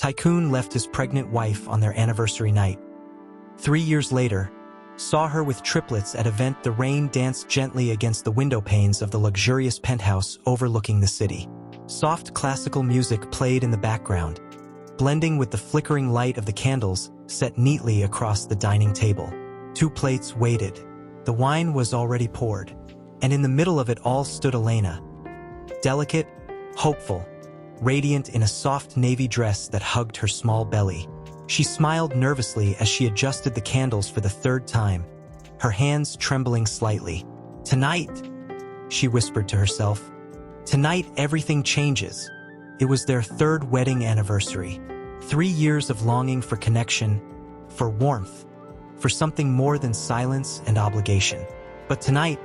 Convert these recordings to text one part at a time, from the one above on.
Tycoon left his pregnant wife on their anniversary night. 3 years later, saw her with triplets at event. The rain danced gently against the window panes of the luxurious penthouse overlooking the city. Soft classical music played in the background, blending with the flickering light of the candles set neatly across the dining table. 2 plates waited. The wine was already poured, and in the middle of it all stood Elena, delicate, hopeful, radiant in a soft navy dress that hugged her small belly. She smiled nervously as she adjusted the candles for the 3rd time, her hands trembling slightly. "Tonight," she whispered to herself, "tonight everything changes." It was their 3rd wedding anniversary. 3 years of longing for connection, for warmth, for something more than silence and obligation. But tonight,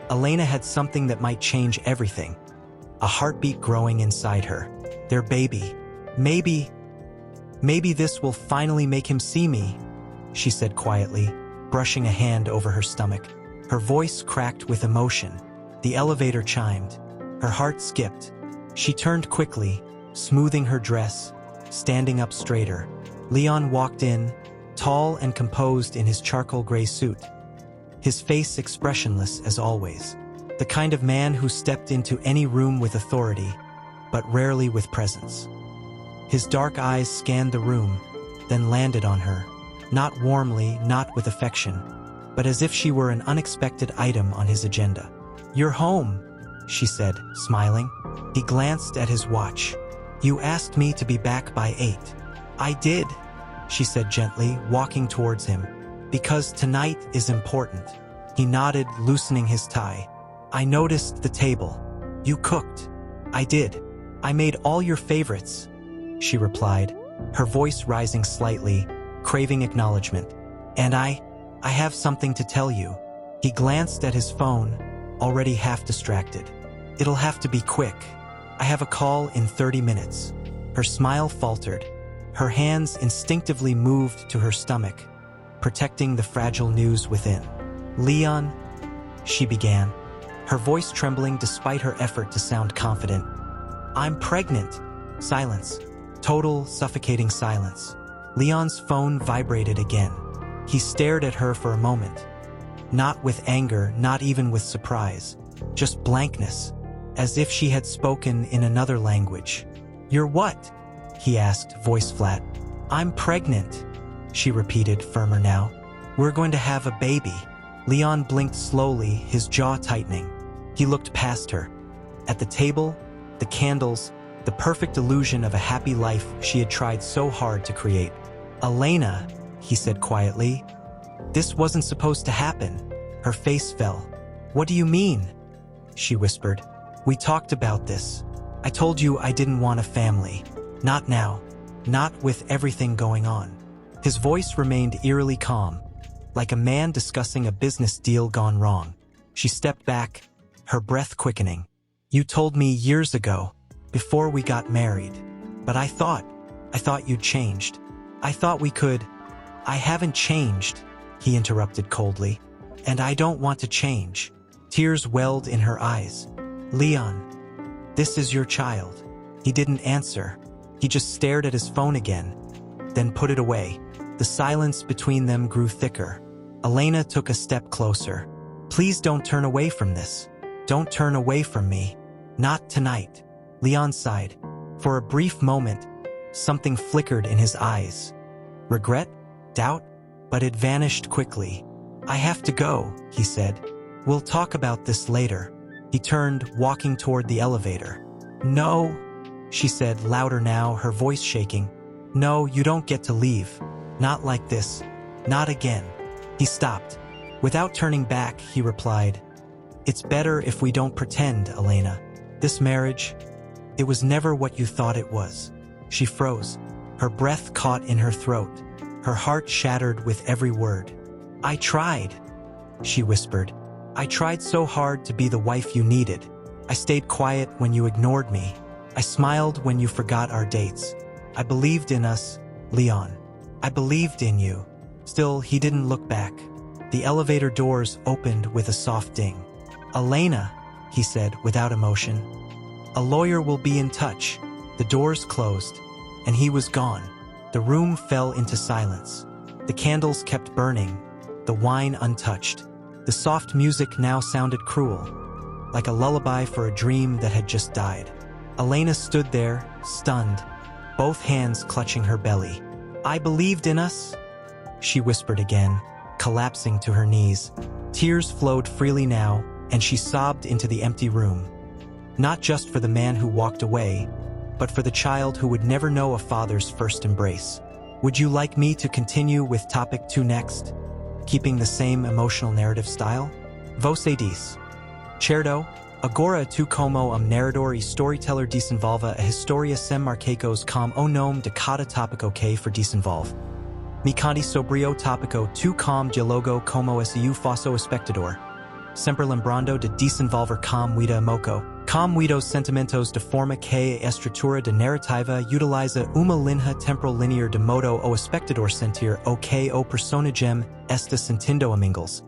Elena had something that might change everything. A heartbeat growing inside her. Their baby. Maybe this will finally make him see me," she said quietly, brushing a hand over her stomach. Her voice cracked with emotion. The elevator chimed. Her heart skipped. She turned quickly, smoothing her dress, standing up straighter. Leon walked in, tall and composed in his charcoal gray suit, his face expressionless as always. The kind of man who stepped into any room with authority, but rarely with presence. His dark eyes scanned the room, then landed on her, not warmly, not with affection, but as if she were an unexpected item on his agenda. "You're home," she said, smiling. He glanced at his watch. "You asked me to be back by 8. "I did," she said gently, walking towards him. "Because tonight is important." He nodded, loosening his tie. "I noticed the table. You cooked." "I did. I made all your favorites," she replied, her voice rising slightly, craving acknowledgement. "And I have something to tell you." He glanced at his phone, already half distracted. "It'll have to be quick. I have a call in 30 minutes. Her smile faltered. Her hands instinctively moved to her stomach, protecting the fragile news within. "Leon," she began, her voice trembling despite her effort to sound confident. "I'm pregnant." Silence. Total, suffocating silence. Leon's phone vibrated again. He stared at her for a moment. Not with anger, not even with surprise. Just blankness, as if she had spoken in another language. "You're what?" he asked, voice flat. "I'm pregnant," she repeated, firmer now. "We're going to have a baby." Leon blinked slowly, his jaw tightening. He looked past her. At the table, the candles, the perfect illusion of a happy life she had tried so hard to create. "Elena," he said quietly, "this wasn't supposed to happen." Her face fell. "What do you mean?" she whispered. "We talked about this. I told you I didn't want a family. Not now. Not with everything going on." His voice remained eerily calm, like a man discussing a business deal gone wrong. She stepped back, her breath quickening. "You told me years ago, before we got married. But I thought you'd changed. I thought we could." "I haven't changed," he interrupted coldly. "And I don't want to change." Tears welled in her eyes. "Leon, this is your child." He didn't answer. He just stared at his phone again, then put it away. The silence between them grew thicker. Elena took a step closer. "Please don't turn away from this. Don't turn away from me. Not tonight." Leon sighed. For a brief moment, something flickered in his eyes. Regret? Doubt? But it vanished quickly. "I have to go," he said. "We'll talk about this later." He turned, walking toward the elevator. "No," she said, louder now, her voice shaking. "No, you don't get to leave. Not like this. Not again." He stopped. Without turning back, he replied, "It's better if we don't pretend, Elena. This marriage, it was never what you thought it was." She froze, her breath caught in her throat, her heart shattered with every word. "I tried," she whispered. "I tried so hard to be the wife you needed. I stayed quiet when you ignored me. I smiled when you forgot our dates. I believed in us, Leon. I believed in you." Still, he didn't look back. The elevator doors opened with a soft ding. "Elena," he said without emotion. "A lawyer will be in touch." The doors closed. and he was gone. The room fell into silence. The candles kept burning, the wine untouched. The soft music now sounded cruel, like a lullaby for a dream that had just died. Elena stood there, stunned, both hands clutching her belly. "I believed in us," she whispered again, collapsing to her knees. Tears flowed freely now, and she sobbed into the empty room. Not just for the man who walked away, but for the child who would never know a father's first embrace. Would you like me to continue with topic 2 next? Keeping the same emotional narrative style? Você diz. Certo? Agora tu como narrador e storyteller desenvolva a história sem marcos com o nome de cada tópico que for desenvolve. Me conte sobre o tópico tu com dialogo como su faço espectador. Sempre lembrando de desenvolver com muita moco. Com muitos sentimentos de forma que a estrutura de narrativa utiliza uma linha temporal linear de modo o espectador sentir o que o personagem está sentindo amigos.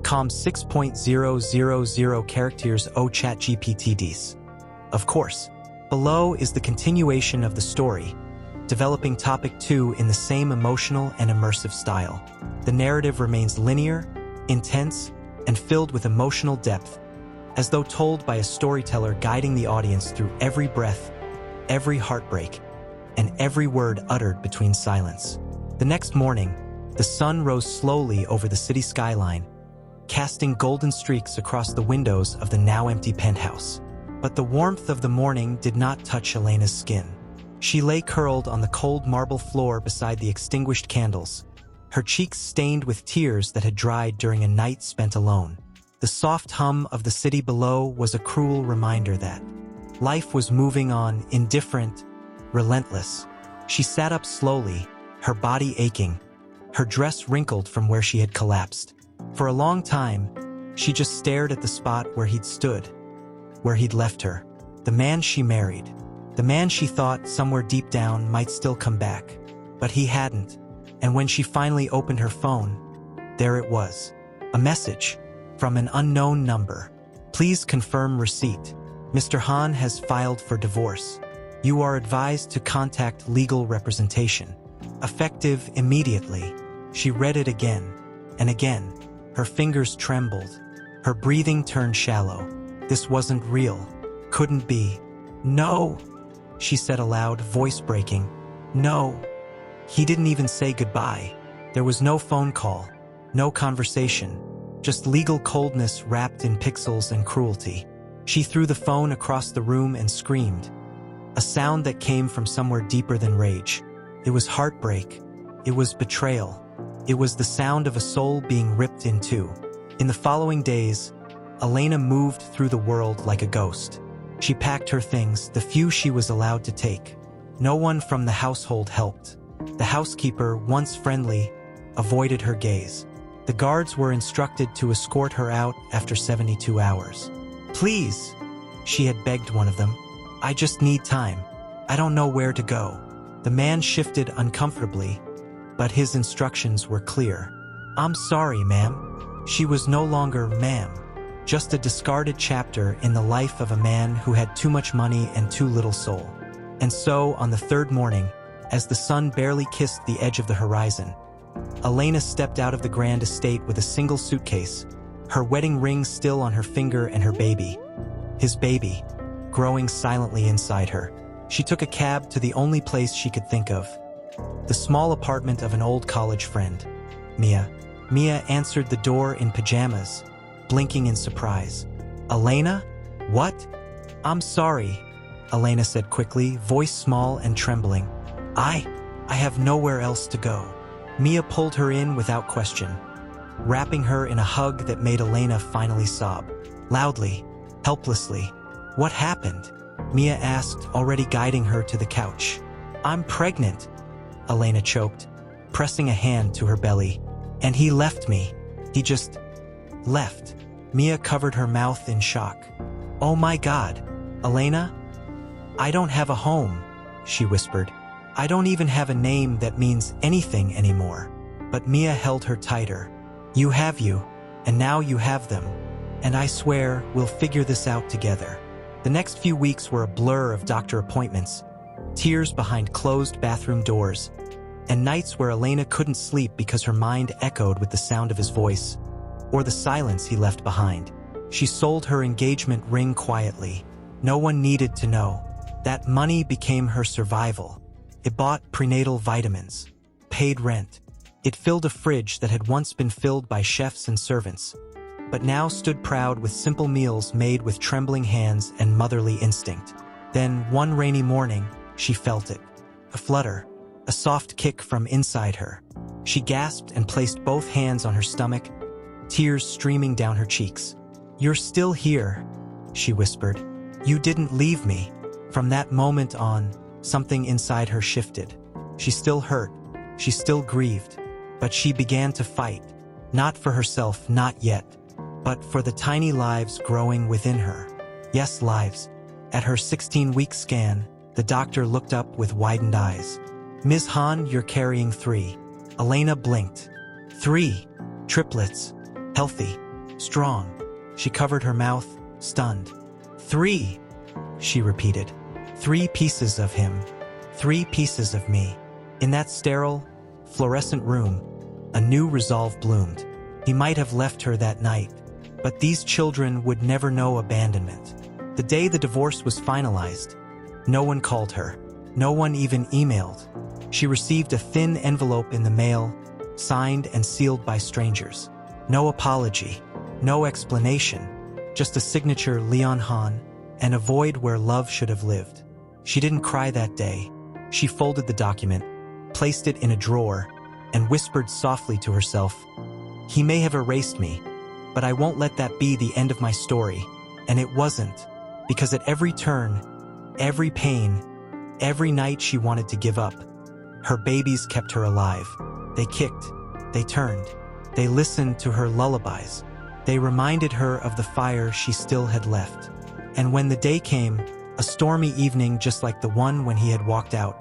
Com 6.000 characters o ChatGPT diz. Of course, below is the continuation of the story, developing topic 2 in the same emotional and immersive style. The narrative remains linear, intense, and filled with emotional depth, as though told by a storyteller guiding the audience through every breath, every heartbreak, and every word uttered between silence. The next morning, the sun rose slowly over the city skyline, casting golden streaks across the windows of the now empty penthouse. But the warmth of the morning did not touch Elena's skin. She lay curled on the cold marble floor beside the extinguished candles, her cheeks stained with tears that had dried during a night spent alone. The soft hum of the city below was a cruel reminder that life was moving on, indifferent, relentless. She sat up slowly, her body aching, her dress wrinkled from where she had collapsed. For a long time, she just stared at the spot where he'd stood, where he'd left her. The man she married, the man she thought somewhere deep down might still come back. But he hadn't, and when she finally opened her phone, there it was, a message from an unknown number. "Please confirm receipt. Mr. Han has filed for divorce. You are advised to contact legal representation. Effective immediately." She read it again and again. Her fingers trembled. Her breathing turned shallow. This wasn't real. Couldn't be. "No," she said aloud, voice breaking. "No." He didn't even say goodbye. There was no phone call, no conversation. Just legal coldness wrapped in pixels and cruelty. She threw the phone across the room and screamed, a sound that came from somewhere deeper than rage. It was heartbreak. It was betrayal. It was the sound of a soul being ripped in two. In the following days, Elena moved through the world like a ghost. She packed her things, the few she was allowed to take. No one from the household helped. The housekeeper, once friendly, avoided her gaze. The guards were instructed to escort her out after 72 hours. "Please," she had begged one of them. "I just need time. I don't know where to go." The man shifted uncomfortably, but his instructions were clear. "I'm sorry, ma'am." She was no longer ma'am, just a discarded chapter in the life of a man who had too much money and too little soul. And so, on the third morning, as the sun barely kissed the edge of the horizon, Elena stepped out of the grand estate with a single suitcase, her wedding ring still on her finger and her baby, his baby, growing silently inside her. She took a cab to the only place she could think of, the small apartment of an old college friend, Mia. Mia answered the door in pajamas, blinking in surprise. "Elena? What?" "I'm sorry," Elena said quickly, voice small and trembling. I have nowhere else to go." Mia pulled her in without question, wrapping her in a hug that made Elena finally sob, loudly, helplessly. "What happened?" Mia asked, already guiding her to the couch. "I'm pregnant," Elena choked, pressing a hand to her belly. "And he left me. He just left." Mia covered her mouth in shock. "Oh my God, Elena? I don't have a home," she whispered. "I don't even have a name that means anything anymore." But Mia held her tighter. "You have you, and now you have them. And I swear we'll figure this out together." The next few weeks were a blur of doctor appointments, tears behind closed bathroom doors, and nights where Elena couldn't sleep because her mind echoed with the sound of his voice, or the silence he left behind. She sold her engagement ring quietly. No one needed to know. That money became her survival. It bought prenatal vitamins, paid rent. It filled a fridge that had once been filled by chefs and servants, but now stood proud with simple meals made with trembling hands and motherly instinct. Then, one rainy morning, she felt it. A flutter, a soft kick from inside her. She gasped and placed both hands on her stomach, tears streaming down her cheeks. "You're still here," she whispered. "You didn't leave me." From that moment on, something inside her shifted. She still hurt, she still grieved, but she began to fight, not for herself, not yet, but for the tiny lives growing within her. Yes, lives. At her 16-week scan, the doctor looked up with widened eyes. "Ms. Hahn, you're carrying 3. Elena blinked. 3. Triplets. Healthy. Strong. She covered her mouth, stunned. 3, she repeated. 3 pieces of him. 3 pieces of me. In that sterile, fluorescent room, a new resolve bloomed. He might have left her that night, but these children would never know abandonment. The day the divorce was finalized, no one called her. No one even emailed. She received a thin envelope in the mail, signed and sealed by strangers. No apology, no explanation, just a signature Leon Hahn, and a void where love should have lived. She didn't cry that day. She folded the document, placed it in a drawer, and whispered softly to herself, "He may have erased me, but I won't let that be the end of my story." And it wasn't, because at every turn, every pain, every night she wanted to give up, her babies kept her alive. They kicked, they turned, they listened to her lullabies. They reminded her of the fire she still had left. And when the day came, a stormy evening just like the one when he had walked out,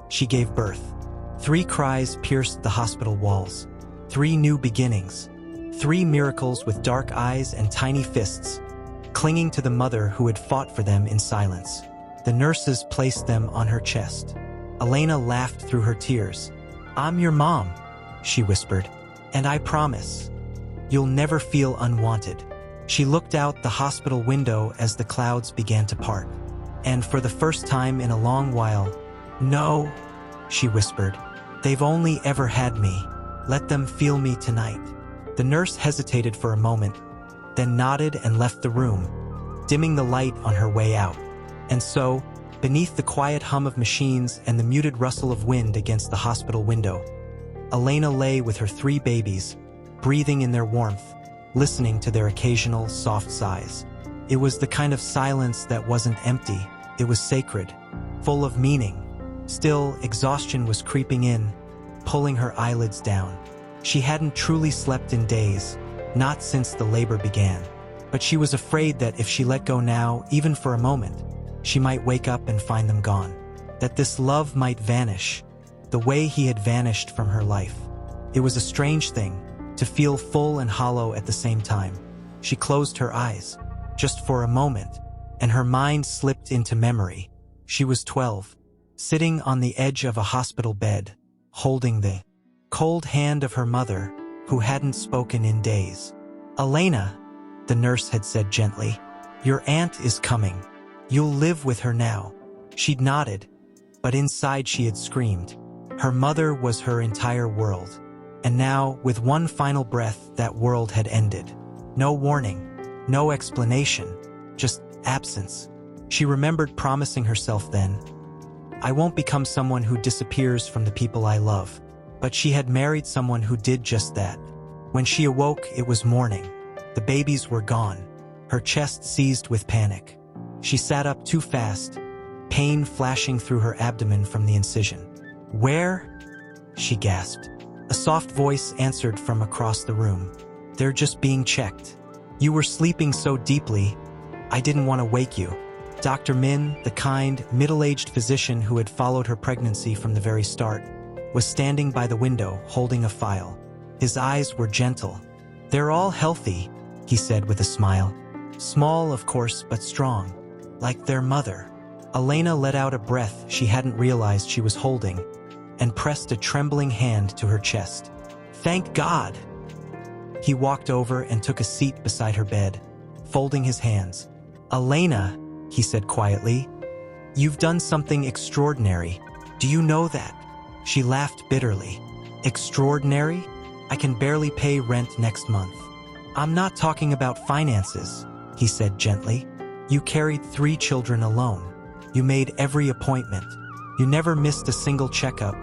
she gave birth. 3 cries pierced the hospital walls. 3 new beginnings. 3 miracles with dark eyes and tiny fists, clinging to the mother who had fought for them in silence. The nurses placed them on her chest. Elena laughed through her tears. "I'm your mom," she whispered, "and I promise, you'll never feel unwanted." She looked out the hospital window as the clouds began to part. And for the first time in a long while, "No," she whispered, "they've only ever had me. Let them feel me tonight." The nurse hesitated for a moment, then nodded and left the room, dimming the light on her way out. And so, beneath the quiet hum of machines and the muted rustle of wind against the hospital window, Elena lay with her 3 babies, breathing in their warmth, listening to their occasional soft sighs. It was the kind of silence that wasn't empty, it was sacred, full of meaning. Still, exhaustion was creeping in, pulling her eyelids down. She hadn't truly slept in days, not since the labor began. But she was afraid that if she let go now, even for a moment, she might wake up and find them gone. That this love might vanish, the way he had vanished from her life. It was a strange thing, to feel full and hollow at the same time. She closed her eyes, just for a moment, and her mind slipped into memory. She was 12, sitting on the edge of a hospital bed, holding the cold hand of her mother, who hadn't spoken in days. "Elena," the nurse had said gently, "your aunt is coming. You'll live with her now." She'd nodded, but inside she had screamed. Her mother was her entire world. And now, with one final breath, that world had ended. No warning, no explanation, just absence. She remembered promising herself then, "I won't become someone who disappears from the people I love." But she had married someone who did just that. When she awoke, it was morning. The babies were gone, her chest seized with panic. She sat up too fast, pain flashing through her abdomen from the incision. "Where?" she gasped. A soft voice answered from across the room. "They're just being checked. You were sleeping so deeply, I didn't want to wake you." Dr. Min, the kind, middle-aged physician who had followed her pregnancy from the very start, was standing by the window, holding a file. His eyes were gentle. "They're all healthy," he said with a smile. "Small, of course, but strong. Like their mother." Elena let out a breath she hadn't realized she was holding and pressed a trembling hand to her chest. "Thank God!" He walked over and took a seat beside her bed, folding his hands. "Elena," he said quietly, "you've done something extraordinary. Do you know that?" She laughed bitterly. "Extraordinary? I can barely pay rent next month." "I'm not talking about finances," he said gently. "You carried 3 children alone. You made every appointment. You never missed a single checkup,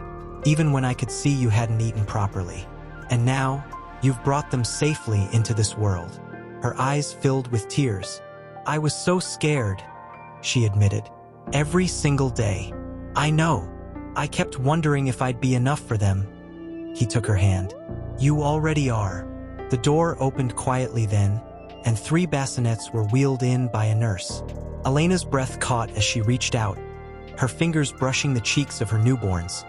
even when I could see you hadn't eaten properly. And now, you've brought them safely into this world." Her eyes filled with tears. "I was so scared," she admitted. "Every single day. I know. I kept wondering if I'd be enough for them." He took her hand. "You already are." The door opened quietly then, and 3 bassinets were wheeled in by a nurse. Elena's breath caught as she reached out, her fingers brushing the cheeks of her newborns.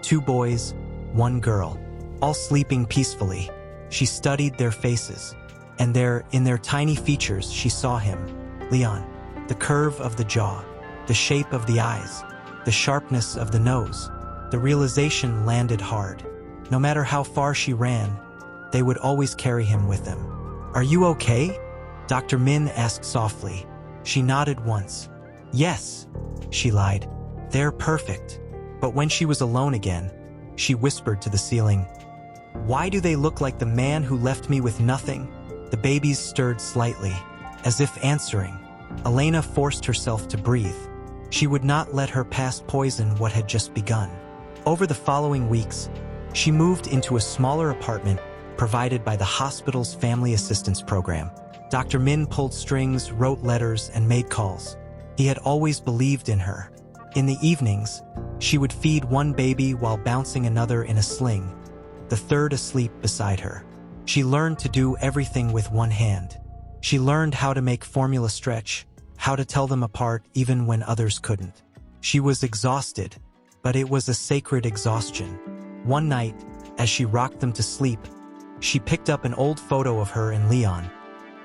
2 boys, 1 girl, all sleeping peacefully. She studied their faces, and there, in their tiny features, she saw him, Leon. The curve of the jaw, the shape of the eyes, the sharpness of the nose. The realization landed hard. No matter how far she ran, they would always carry him with them. "Are you okay?" Dr. Min asked softly. She nodded once. "Yes," she lied. "They're perfect." But when she was alone again, she whispered to the ceiling, "Why do they look like the man who left me with nothing?" The babies stirred slightly, as if answering. Elena forced herself to breathe. She would not let her past poison what had just begun. Over the following weeks, she moved into a smaller apartment provided by the hospital's family assistance program. Dr. Min pulled strings, wrote letters, and made calls. He had always believed in her. In the evenings, she would feed 1 baby while bouncing another in a sling, the 3rd asleep beside her. She learned to do everything with 1 hand. She learned how to make formula stretch, how to tell them apart even when others couldn't. She was exhausted, but it was a sacred exhaustion. One night, as she rocked them to sleep, she picked up an old photo of her and Leon,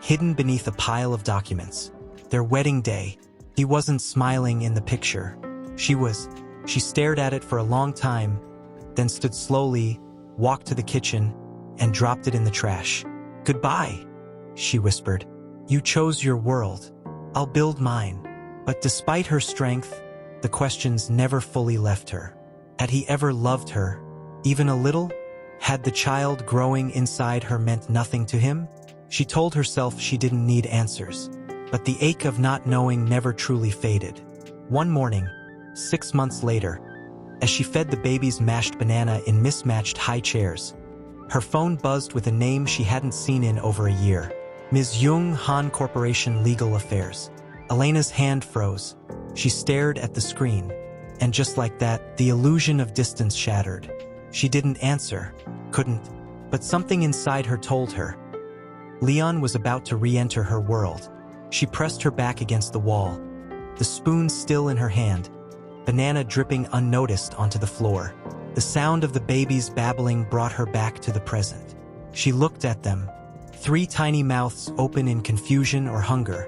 hidden beneath a pile of documents. Their wedding day. He wasn't smiling in the picture. She stared at it for a long time, then stood slowly, walked to the kitchen, and dropped it in the trash. "Goodbye," she whispered. "You chose your world. I'll build mine." But despite her strength, the questions never fully left her. Had he ever loved her, even a little? Had the child growing inside her meant nothing to him? She told herself she didn't need answers, but the ache of not knowing never truly faded. One morning, 6 months later, as she fed the babies mashed banana in mismatched high chairs, her phone buzzed with a name she hadn't seen in over a year. Ms. Jung Han Corporation Legal Affairs. Elena's hand froze. She stared at the screen, and just like that, the illusion of distance shattered. She didn't answer, couldn't, but something inside her told her. Leon was about to re-enter her world. She pressed her back against the wall, the spoon still in her hand, banana dripping unnoticed onto the floor. The sound of the babies babbling brought her back to the present. She looked at them, 3 tiny mouths open in confusion or hunger.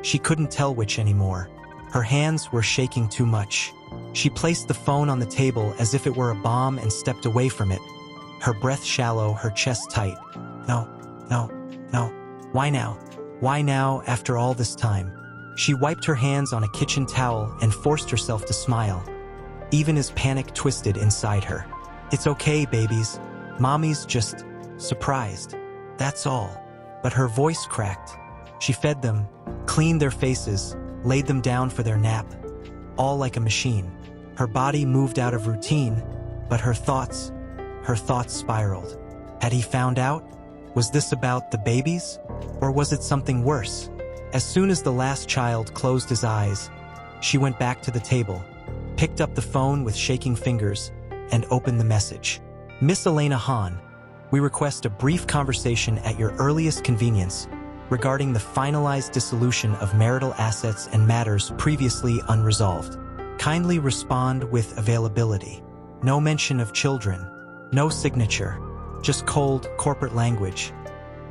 She couldn't tell which anymore. Her hands were shaking too much. She placed the phone on the table as if it were a bomb and stepped away from it, her breath shallow, her chest tight. No, no, no. Why now? Why now after all this time? She wiped her hands on a kitchen towel and forced herself to smile, even as panic twisted inside her. "It's okay, babies. Mommy's just surprised. That's all." But her voice cracked. She fed them, cleaned their faces, laid them down for their nap, all like a machine. Her body moved out of routine, but her thoughts spiraled. Had he found out? Was this about the babies? Or was it something worse? As soon as the last child closed his eyes, she went back to the table, picked up the phone with shaking fingers, and opened the message. "Miss Elena Han, we request a brief conversation at your earliest convenience regarding the finalized dissolution of marital assets and matters previously unresolved. Kindly respond with availability." No mention of children, no signature, just cold corporate language,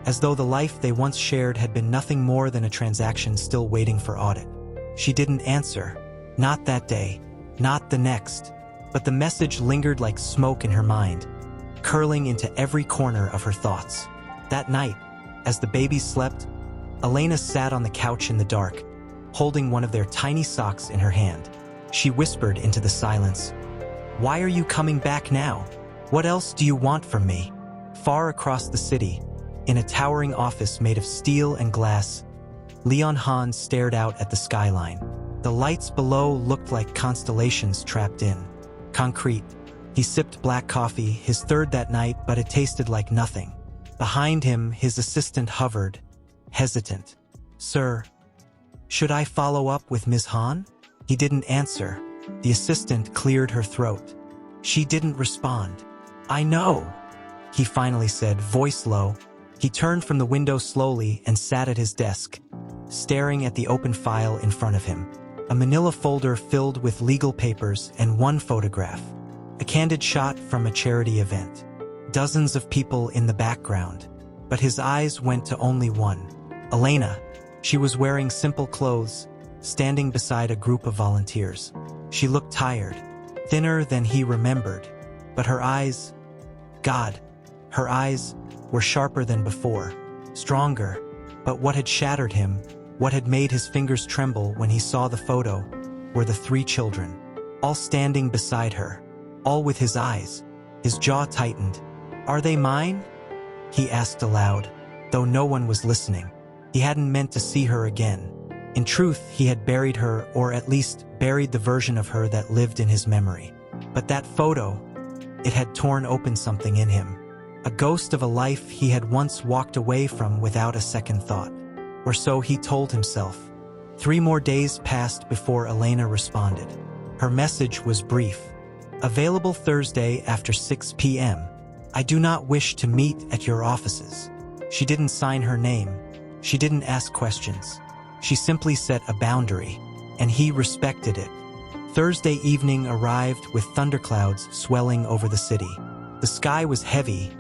as though the life they once shared had been nothing more than a transaction still waiting for audit. She didn't answer, Not that day, not the next, but the message lingered like smoke in her mind, curling into every corner of her thoughts. That night, as the babies slept, Elena sat on the couch in the dark, holding one of their tiny socks in her hand. She whispered into the silence, "Why are you coming back now? What else do you want from me?" Far across the city, in a towering office made of steel and glass, Leon Hans stared out at the skyline. The lights below looked like constellations trapped in concrete. He sipped black coffee, his third that night, but it tasted like nothing. Behind him, his assistant hovered, hesitant. "Sir, should I follow up with Ms. Han?" He didn't answer. The assistant cleared her throat. She didn't respond. "I know," he finally said, voice low. He turned from the window slowly and sat at his desk, staring at the open file in front of him. A manila folder filled with legal papers and one photograph. A candid shot from a charity event. Dozens of people in the background. But his eyes went to only one. Elena. She was wearing simple clothes, standing beside a group of volunteers. She looked tired, thinner than he remembered. But her eyes, God, her eyes were sharper than before, stronger. But what had shattered him, what had made his fingers tremble when he saw the photo, were the 3 children, all standing beside her, all with his eyes. His jaw tightened. "Are they mine?" he asked aloud, though no one was listening. He hadn't meant to see her again. In truth, he had buried her, or at least buried the version of her that lived in his memory. But that photo, it had torn open something in him. A ghost of a life he had once walked away from without a second thought. Or so he told himself. 3 more days passed before Elena responded. Her message was brief. "Available Thursday after 6 p.m. I do not wish to meet at your offices." She didn't sign her name. She didn't ask questions. She simply set a boundary, and he respected it. Thursday evening arrived with thunderclouds swelling over the city. The sky was heavy,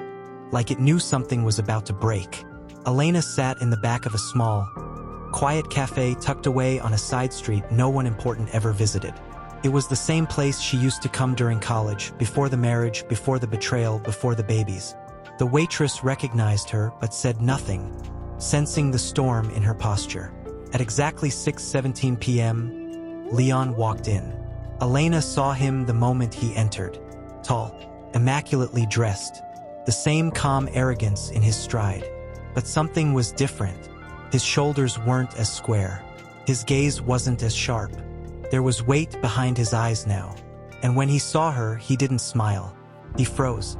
like it knew something was about to break. Elena sat in the back of a small, quiet cafe tucked away on a side street no one important ever visited. It was the same place she used to come during college, before the marriage, before the betrayal, before the babies. The waitress recognized her but said nothing, sensing the storm in her posture. At exactly 6:17 p.m., Leon walked in. Elena saw him the moment he entered. Tall, immaculately dressed, the same calm arrogance in his stride. But something was different. His shoulders weren't as square. His gaze wasn't as sharp. There was weight behind his eyes now. And when he saw her, he didn't smile. He froze.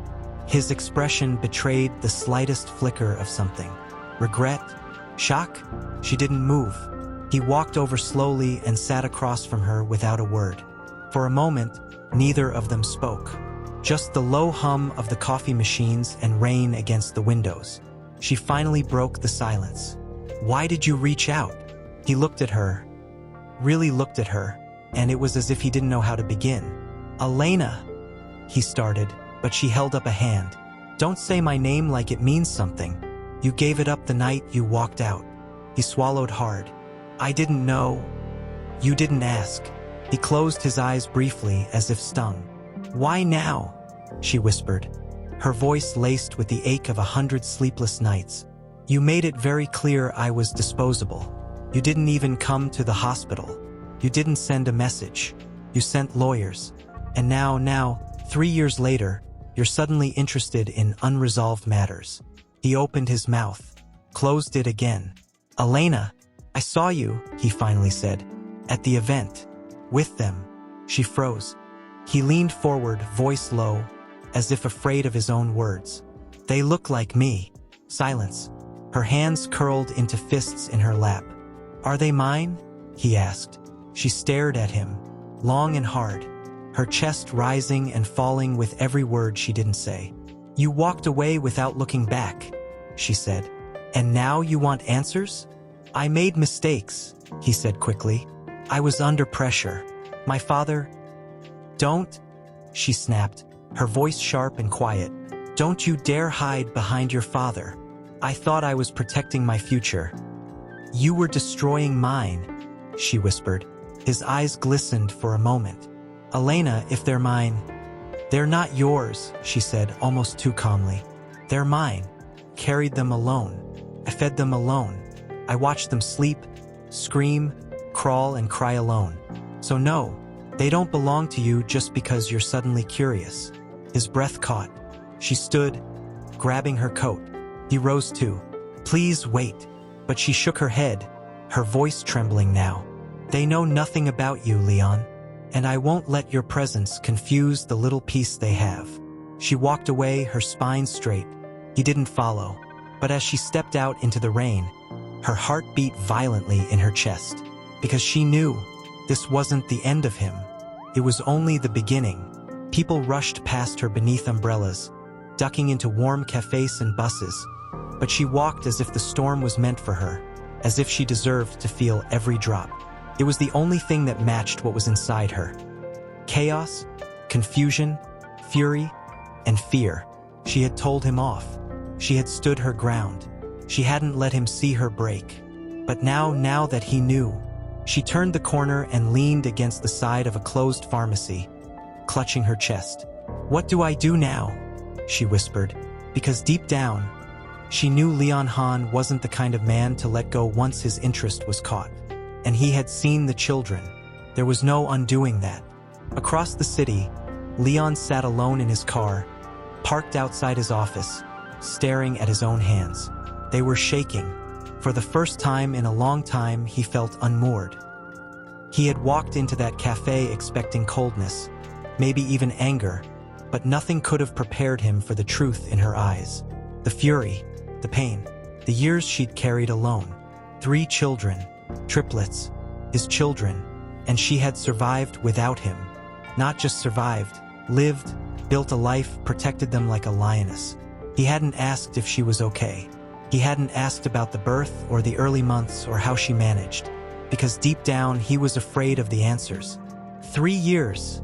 His expression betrayed the slightest flicker of something. Regret? Shock? She didn't move. He walked over slowly and sat across from her without a word. For a moment, neither of them spoke. Just the low hum of the coffee machines and rain against the windows. She finally broke the silence. "Why did you reach out?" He looked at her, really looked at her, and it was as if he didn't know how to begin. "Elena," he started, but she held up a hand. "Don't say my name like it means something. You gave it up the night you walked out." He swallowed hard. "I didn't know." "You didn't ask." He closed his eyes briefly as if stung. "Why now?" she whispered, her voice laced with the ache of 100 sleepless nights. "You made it very clear I was disposable. You didn't even come to the hospital. You didn't send a message. You sent lawyers. And now, 3 years later, you're suddenly interested in unresolved matters." He opened his mouth, closed it again. "Elena, I saw you," he finally said, "at the event. With them." She froze. He leaned forward, voice low, as if afraid of his own words. "They look like me." Silence. Her hands curled into fists in her lap. "Are they mine?" he asked. She stared at him, long and hard, her chest rising and falling with every word she didn't say. "You walked away without looking back," she said. "And now you want answers?" "I made mistakes," he said quickly. "I was under pressure. My father—" "Don't," she snapped, her voice sharp and quiet. "Don't you dare hide behind your father. I thought I was protecting my future." "You were destroying mine," she whispered. His eyes glistened for a moment. "Elena, if they're mine—" "They're not yours," she said almost too calmly. "They're mine. Carried them alone. I fed them alone. I watched them sleep, scream, crawl and cry alone. So no, they don't belong to you just because you're suddenly curious." His breath caught. She stood, grabbing her coat. He rose too. "Please wait." But she shook her head, her voice trembling now. "They know nothing about you, Leon, and I won't let your presence confuse the little peace they have." She walked away, her spine straight. He didn't follow, but as she stepped out into the rain, her heart beat violently in her chest, because she knew this wasn't the end of him. It was only the beginning. People rushed past her beneath umbrellas, ducking into warm cafes and buses, but she walked as if the storm was meant for her, as if she deserved to feel every drop. It was the only thing that matched what was inside her. Chaos, confusion, fury, and fear. She had told him off. She had stood her ground. She hadn't let him see her break. But now that he knew, she turned the corner and leaned against the side of a closed pharmacy, clutching her chest. "What do I do now?" she whispered, because deep down, she knew Leon Han wasn't the kind of man to let go once his interest was caught. And he had seen the children. There was no undoing that. Across the city, Leon sat alone in his car, parked outside his office, staring at his own hands. They were shaking. For the first time in a long time, he felt unmoored. He had walked into that cafe expecting coldness, maybe even anger, but nothing could have prepared him for the truth in her eyes. The fury, the pain, the years she'd carried alone. 3 children, triplets, his children, and she had survived without him. Not just survived, lived, built a life, protected them like a lioness. He hadn't asked if she was okay. He hadn't asked about the birth or the early months or how she managed, because deep down he was afraid of the answers. 3 years,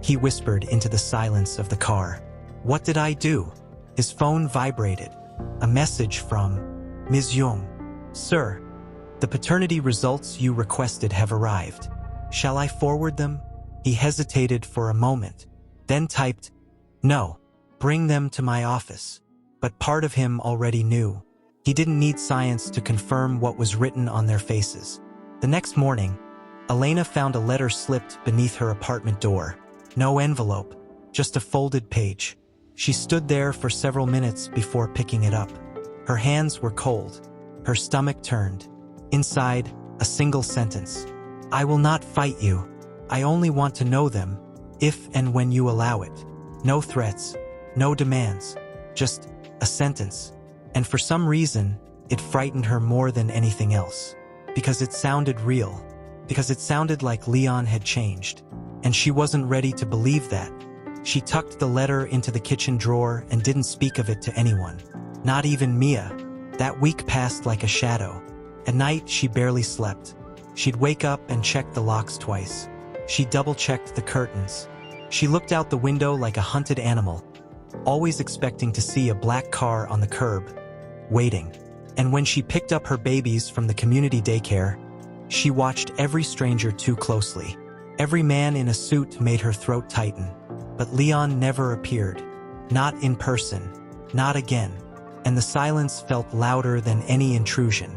he whispered into the silence of the car. "What did I do?" His phone vibrated. A message from Ms. Young. "Sir, the paternity results you requested have arrived. Shall I forward them?" He hesitated for a moment, then typed, "No, bring them to my office." But part of him already knew. He didn't need science to confirm what was written on their faces. The next morning, Elena found a letter slipped beneath her apartment door. No envelope, just a folded page. She stood there for several minutes before picking it up. Her hands were cold. Her stomach turned. Inside, a single sentence. "I will not fight you. I only want to know them, if and when you allow it." No threats, no demands, just a sentence. And for some reason, it frightened her more than anything else. Because it sounded real. Because it sounded like Leon had changed. And she wasn't ready to believe that. She tucked the letter into the kitchen drawer and didn't speak of it to anyone. Not even Mia. That week passed like a shadow. At night, she barely slept. She'd wake up and check the locks twice. She double-checked the curtains. She looked out the window like a hunted animal, always expecting to see a black car on the curb, waiting. And when she picked up her babies from the community daycare, she watched every stranger too closely. Every man in a suit made her throat tighten. But Leon never appeared. Not in person. Not again. And the silence felt louder than any intrusion.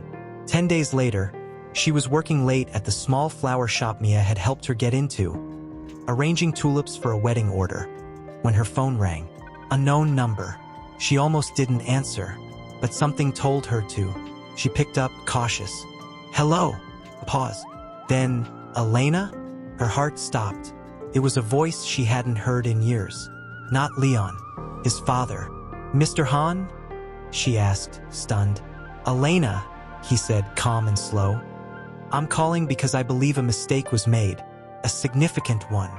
10 days later, she was working late at the small flower shop Mia had helped her get into, arranging tulips for a wedding order, when her phone rang. Unknown number. She almost didn't answer, but something told her to. She picked up, cautious. "Hello." Pause. Then, "Elena?" Her heart stopped. It was a voice she hadn't heard in years. Not Leon. His father. "Mr. Han?" she asked, stunned. "Elena," he said, calm and slow. "I'm calling because I believe a mistake was made. A significant one."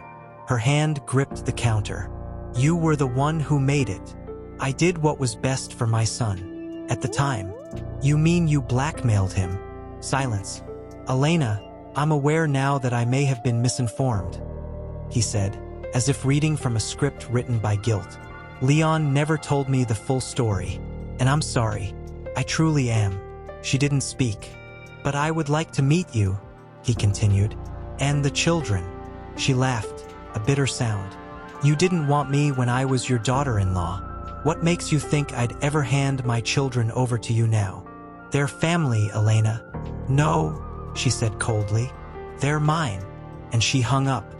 Her hand gripped the counter. "You were the one who made it. I did what was best for my son. At the time." "You mean you blackmailed him?" Silence. "Elena, I'm aware now that I may have been misinformed," he said, as if reading from a script written by guilt. "Leon never told me the full story, and I'm sorry. I truly am." She didn't speak. "But I would like to meet you," he continued. And the children. She laughed, a bitter sound. You didn't want me when I was your daughter-in-law. What makes you think I'd ever hand my children over to you now? They're family, Elena. No, she said coldly. They're mine. And she hung up.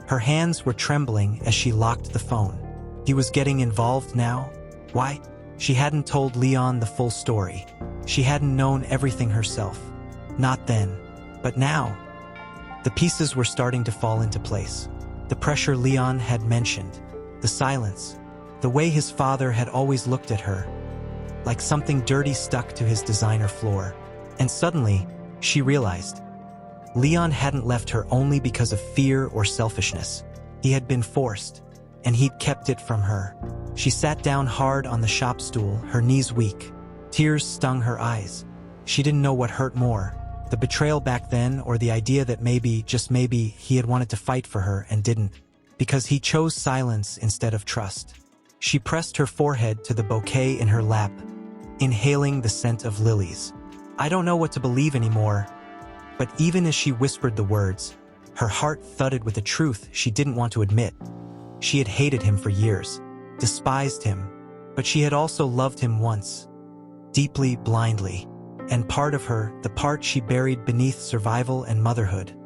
Her hands were trembling as she locked the phone. He was getting involved now? Why? She hadn't told Leon the full story. She hadn't known everything herself. Not then. But now. The pieces were starting to fall into place. The pressure Leon had mentioned. The silence. The way his father had always looked at her. Like something dirty stuck to his designer floor. And suddenly, she realized. Leon hadn't left her only because of fear or selfishness. He had been forced, and he'd kept it from her. She sat down hard on the shop stool, her knees weak. Tears stung her eyes. She didn't know what hurt more, the betrayal back then or the idea that maybe, just maybe, he had wanted to fight for her and didn't, because he chose silence instead of trust. She pressed her forehead to the bouquet in her lap, inhaling the scent of lilies. I don't know what to believe anymore. But even as she whispered the words, her heart thudded with a truth she didn't want to admit. She had hated him for years, despised him, but she had also loved him once. Deeply, blindly. And part of her, the part she buried beneath survival and motherhood,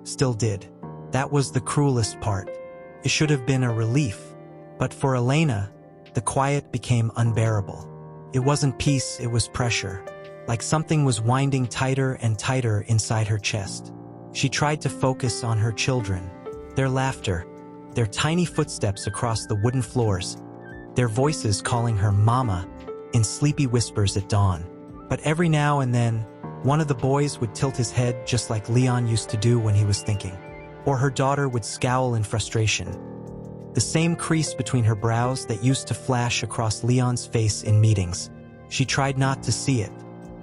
still did. That was the cruelest part. It should have been a relief. But for Elena, the quiet became unbearable. It wasn't peace, it was pressure. Like something was winding tighter and tighter inside her chest. She tried to focus on her children, their laughter, their tiny footsteps across the wooden floors, their voices calling her mama in sleepy whispers at dawn. But every now and then, one of the boys would tilt his head just like Leon used to do when he was thinking. Or her daughter would scowl in frustration. The same crease between her brows that used to flash across Leon's face in meetings. She tried not to see it.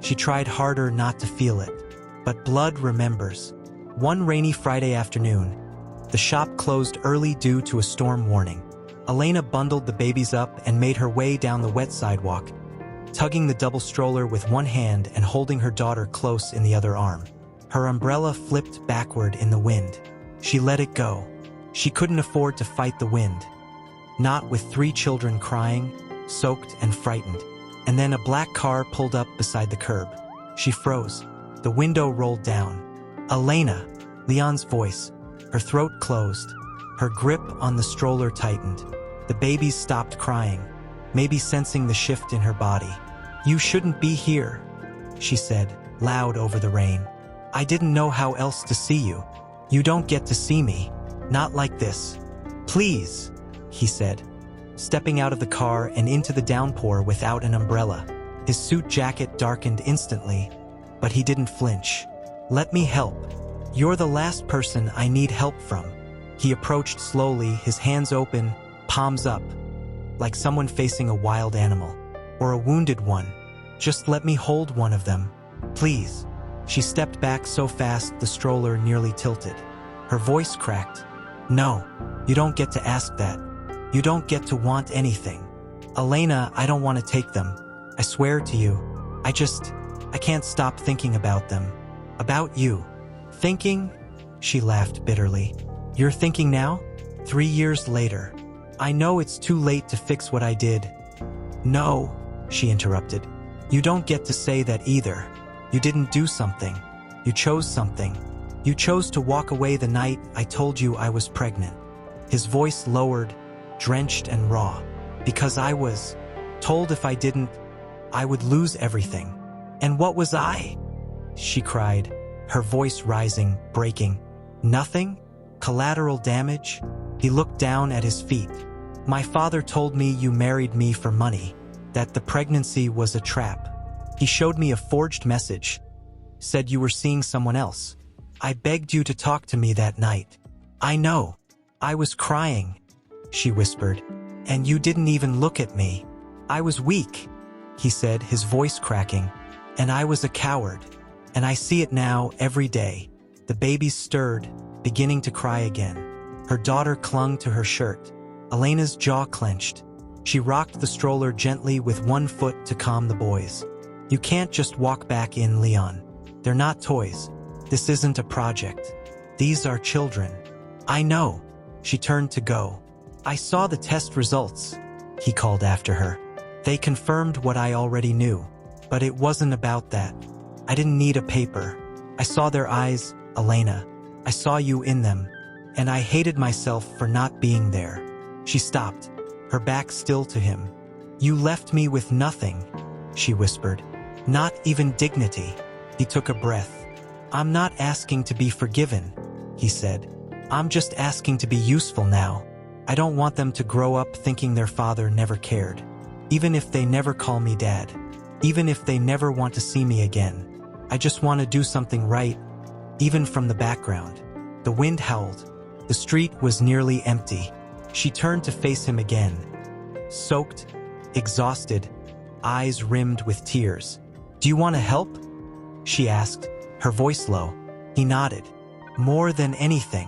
She tried harder not to feel it. But blood remembers. One rainy Friday afternoon, the shop closed early due to a storm warning. Elena bundled the babies up and made her way down the wet sidewalk, tugging the double stroller with one hand and holding her daughter close in the other arm. Her umbrella flipped backward in the wind. She let it go. She couldn't afford to fight the wind. Not with 3 children crying, soaked and frightened. And then a black car pulled up beside the curb. She froze. The window rolled down. Elena, Leon's voice. Her throat closed. Her grip on the stroller tightened. The babies stopped crying, maybe sensing the shift in her body. You shouldn't be here, she said, loud over the rain. I didn't know how else to see you. You don't get to see me. Not like this. Please, he said, stepping out of the car and into the downpour without an umbrella. His suit jacket darkened instantly, but he didn't flinch. Let me help. You're the last person I need help from. He approached slowly, his hands open, palms up, like someone facing a wild animal, or a wounded one. Just let me hold one of them, please. She stepped back so fast the stroller nearly tilted. Her voice cracked. No, you don't get to ask that. You don't get to want anything. Elena, I don't want to take them. I swear to you. I can't stop thinking about them. About you. Thinking? She laughed bitterly. You're thinking now? 3 years later. I know it's too late to fix what I did. No, she interrupted. You don't get to say that either. You didn't do something. You chose something. You chose to walk away the night I told you I was pregnant. His voice lowered, drenched and raw. Because I was told if I didn't, I would lose everything. And what was I? She cried, her voice rising, breaking. Nothing? Collateral damage? He looked down at his feet. My father told me you married me for money, that the pregnancy was a trap. He showed me a forged message, said you were seeing someone else. I begged you to talk to me that night. I know. I was crying, she whispered. And you didn't even look at me. I was weak, he said, his voice cracking. And I was a coward. And I see it now every day. The babies stirred, beginning to cry again. Her daughter clung to her shirt. Elena's jaw clenched. She rocked the stroller gently with one foot to calm the boys. You can't just walk back in, Leon. They're not toys. This isn't a project. These are children. I know. She turned to go. I saw the test results, he called after her. They confirmed what I already knew. But it wasn't about that. I didn't need a paper. I saw their eyes, Elena. I saw you in them. And I hated myself for not being there. She stopped, her back still to him. You left me with nothing, she whispered. Not even dignity. He took a breath. I'm not asking to be forgiven, he said. I'm just asking to be useful now. I don't want them to grow up thinking their father never cared. Even if they never call me dad. Even if they never want to see me again. I just want to do something right, even from the background. The wind howled. The street was nearly empty. She turned to face him again. Soaked, exhausted, eyes rimmed with tears. Do you want to help? She asked, her voice low. He nodded. More than anything.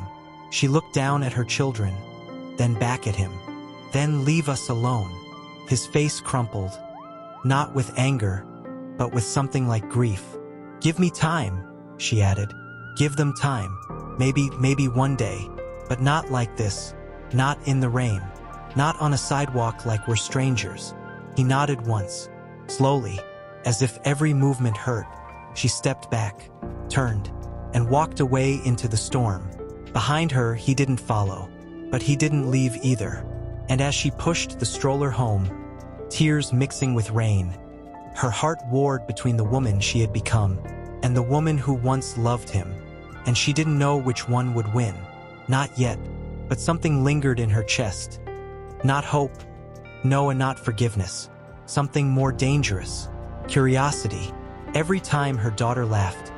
She looked down at her children, then back at him. Then leave us alone. His face crumpled. Not with anger, but with something like grief. Give me time, she added. Give them time. Maybe one day. But not like this. Not in the rain. Not on a sidewalk like we're strangers. He nodded once, slowly, as if every movement hurt. She stepped back, turned, and walked away into the storm. Behind her, he didn't follow, but he didn't leave either. And as she pushed the stroller home, tears mixing with rain, her heart warred between the woman she had become and the woman who once loved him. And she didn't know which one would win. Not yet, but something lingered in her chest. Not hope, no, and not forgiveness. Something more dangerous. Curiosity. Every time her daughter laughed,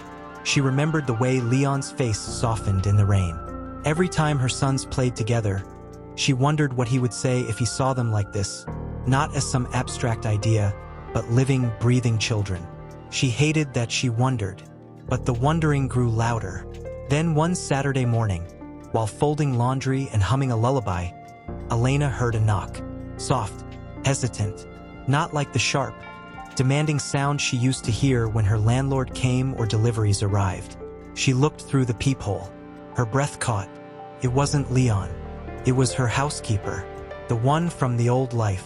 she remembered the way Leon's face softened in the rain. Every time her sons played together, she wondered what he would say if he saw them like this, not as some abstract idea, but living, breathing children. She hated that she wondered, but the wondering grew louder. Then one Saturday morning, while folding laundry and humming a lullaby, Elena heard a knock. Soft, hesitant, not like the sharp, demanding sound she used to hear when her landlord came or deliveries arrived. She looked through the peephole. Her breath caught. It wasn't Leon. It was her housekeeper, the one from the old life.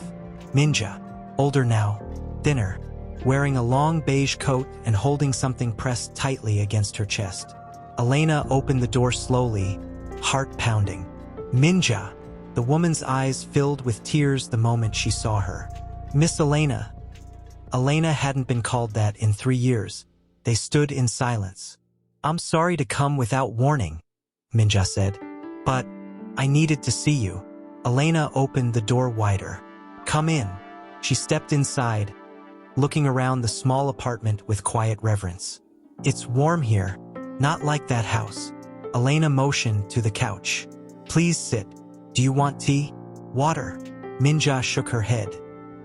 Minja, older now, thinner, wearing a long beige coat and holding something pressed tightly against her chest. Elena opened the door slowly, heart pounding. Minja! The woman's eyes filled with tears the moment she saw her. Miss Elena. Elena hadn't been called that in 3 years. They stood in silence. I'm sorry to come without warning, Minja said. But I needed to see you. Elena opened the door wider. Come in. She stepped inside, looking around the small apartment with quiet reverence. It's warm here, not like that house. Elena motioned to the couch. Please sit. Do you want tea? Water? Minja shook her head.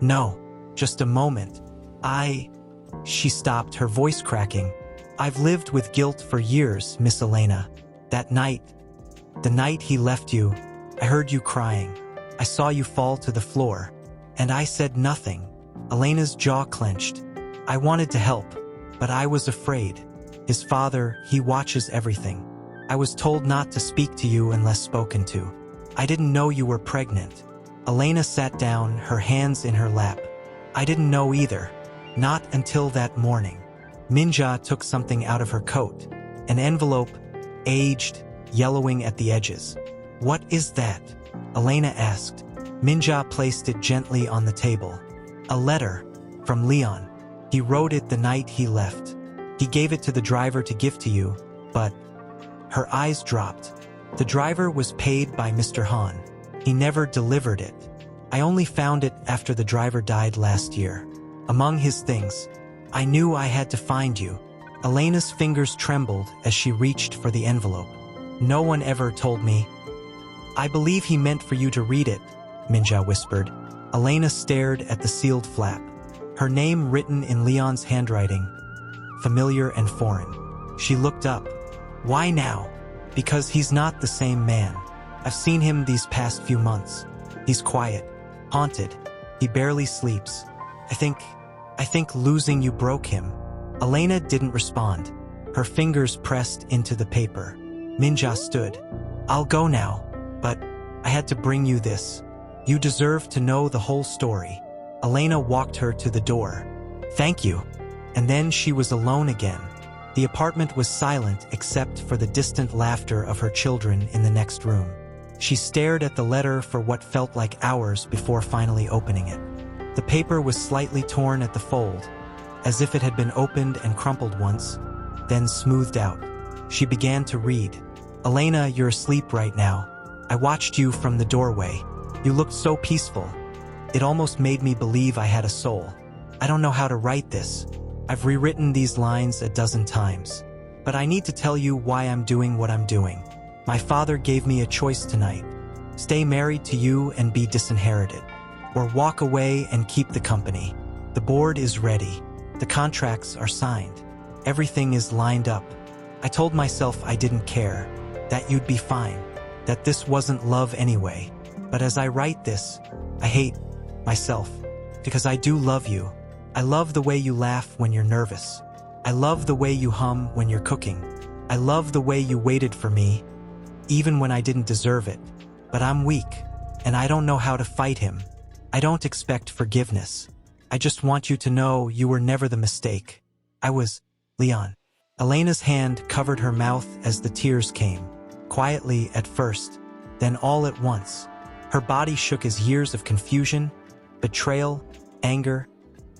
No, just a moment. She stopped, her voice cracking. I've lived with guilt for years, Miss Elena. That night, the night he left you, I heard you crying. I saw you fall to the floor. And I said nothing. Elena's jaw clenched. I wanted to help, but I was afraid. His father, he watches everything. I was told not to speak to you unless spoken to. I didn't know you were pregnant. Elena sat down, her hands in her lap. I didn't know either. Not until that morning. Minja took something out of her coat. An envelope, aged, yellowing at the edges. What is that? Elena asked. Minja placed it gently on the table. A letter from Leon. He wrote it the night he left. He gave it to the driver to give to you, but... Her eyes dropped. The driver was paid by Mr. Hahn. He never delivered it. I only found it after the driver died last year. Among his things, I knew I had to find you. Elena's fingers trembled as she reached for the envelope. No one ever told me. I believe he meant for you to read it, Minja whispered. Elena stared at the sealed flap. Her name written in Leon's handwriting, familiar and foreign. She looked up. Why now? Because he's not the same man. I've seen him these past few months. He's quiet, haunted. He barely sleeps. I think losing you broke him. Elena didn't respond. Her fingers pressed into the paper. Minja stood. I'll go now, but I had to bring you this. You deserve to know the whole story. Elena walked her to the door. Thank you. And then she was alone again. The apartment was silent except for the distant laughter of her children in the next room. She stared at the letter for what felt like hours before finally opening it. The paper was slightly torn at the fold, as if it had been opened and crumpled once, then smoothed out. She began to read. Elena, you're asleep right now. I watched you from the doorway. You looked so peaceful. It almost made me believe I had a soul. I don't know how to write this. I've rewritten these lines a dozen times. But I need to tell you why I'm doing what I'm doing. My father gave me a choice tonight. Stay married to you and be disinherited. Or walk away and keep the company. The board is ready. The contracts are signed. Everything is lined up. I told myself I didn't care. That you'd be fine. That this wasn't love anyway. But as I write this, I hate myself. Because I do love you. I love the way you laugh when you're nervous. I love the way you hum when you're cooking. I love the way you waited for me, even when I didn't deserve it. But I'm weak, and I don't know how to fight him. I don't expect forgiveness. I just want you to know you were never the mistake. I was, Leon. Elena's hand covered her mouth as the tears came, quietly at first, then all at once. Her body shook as years of confusion, betrayal, anger,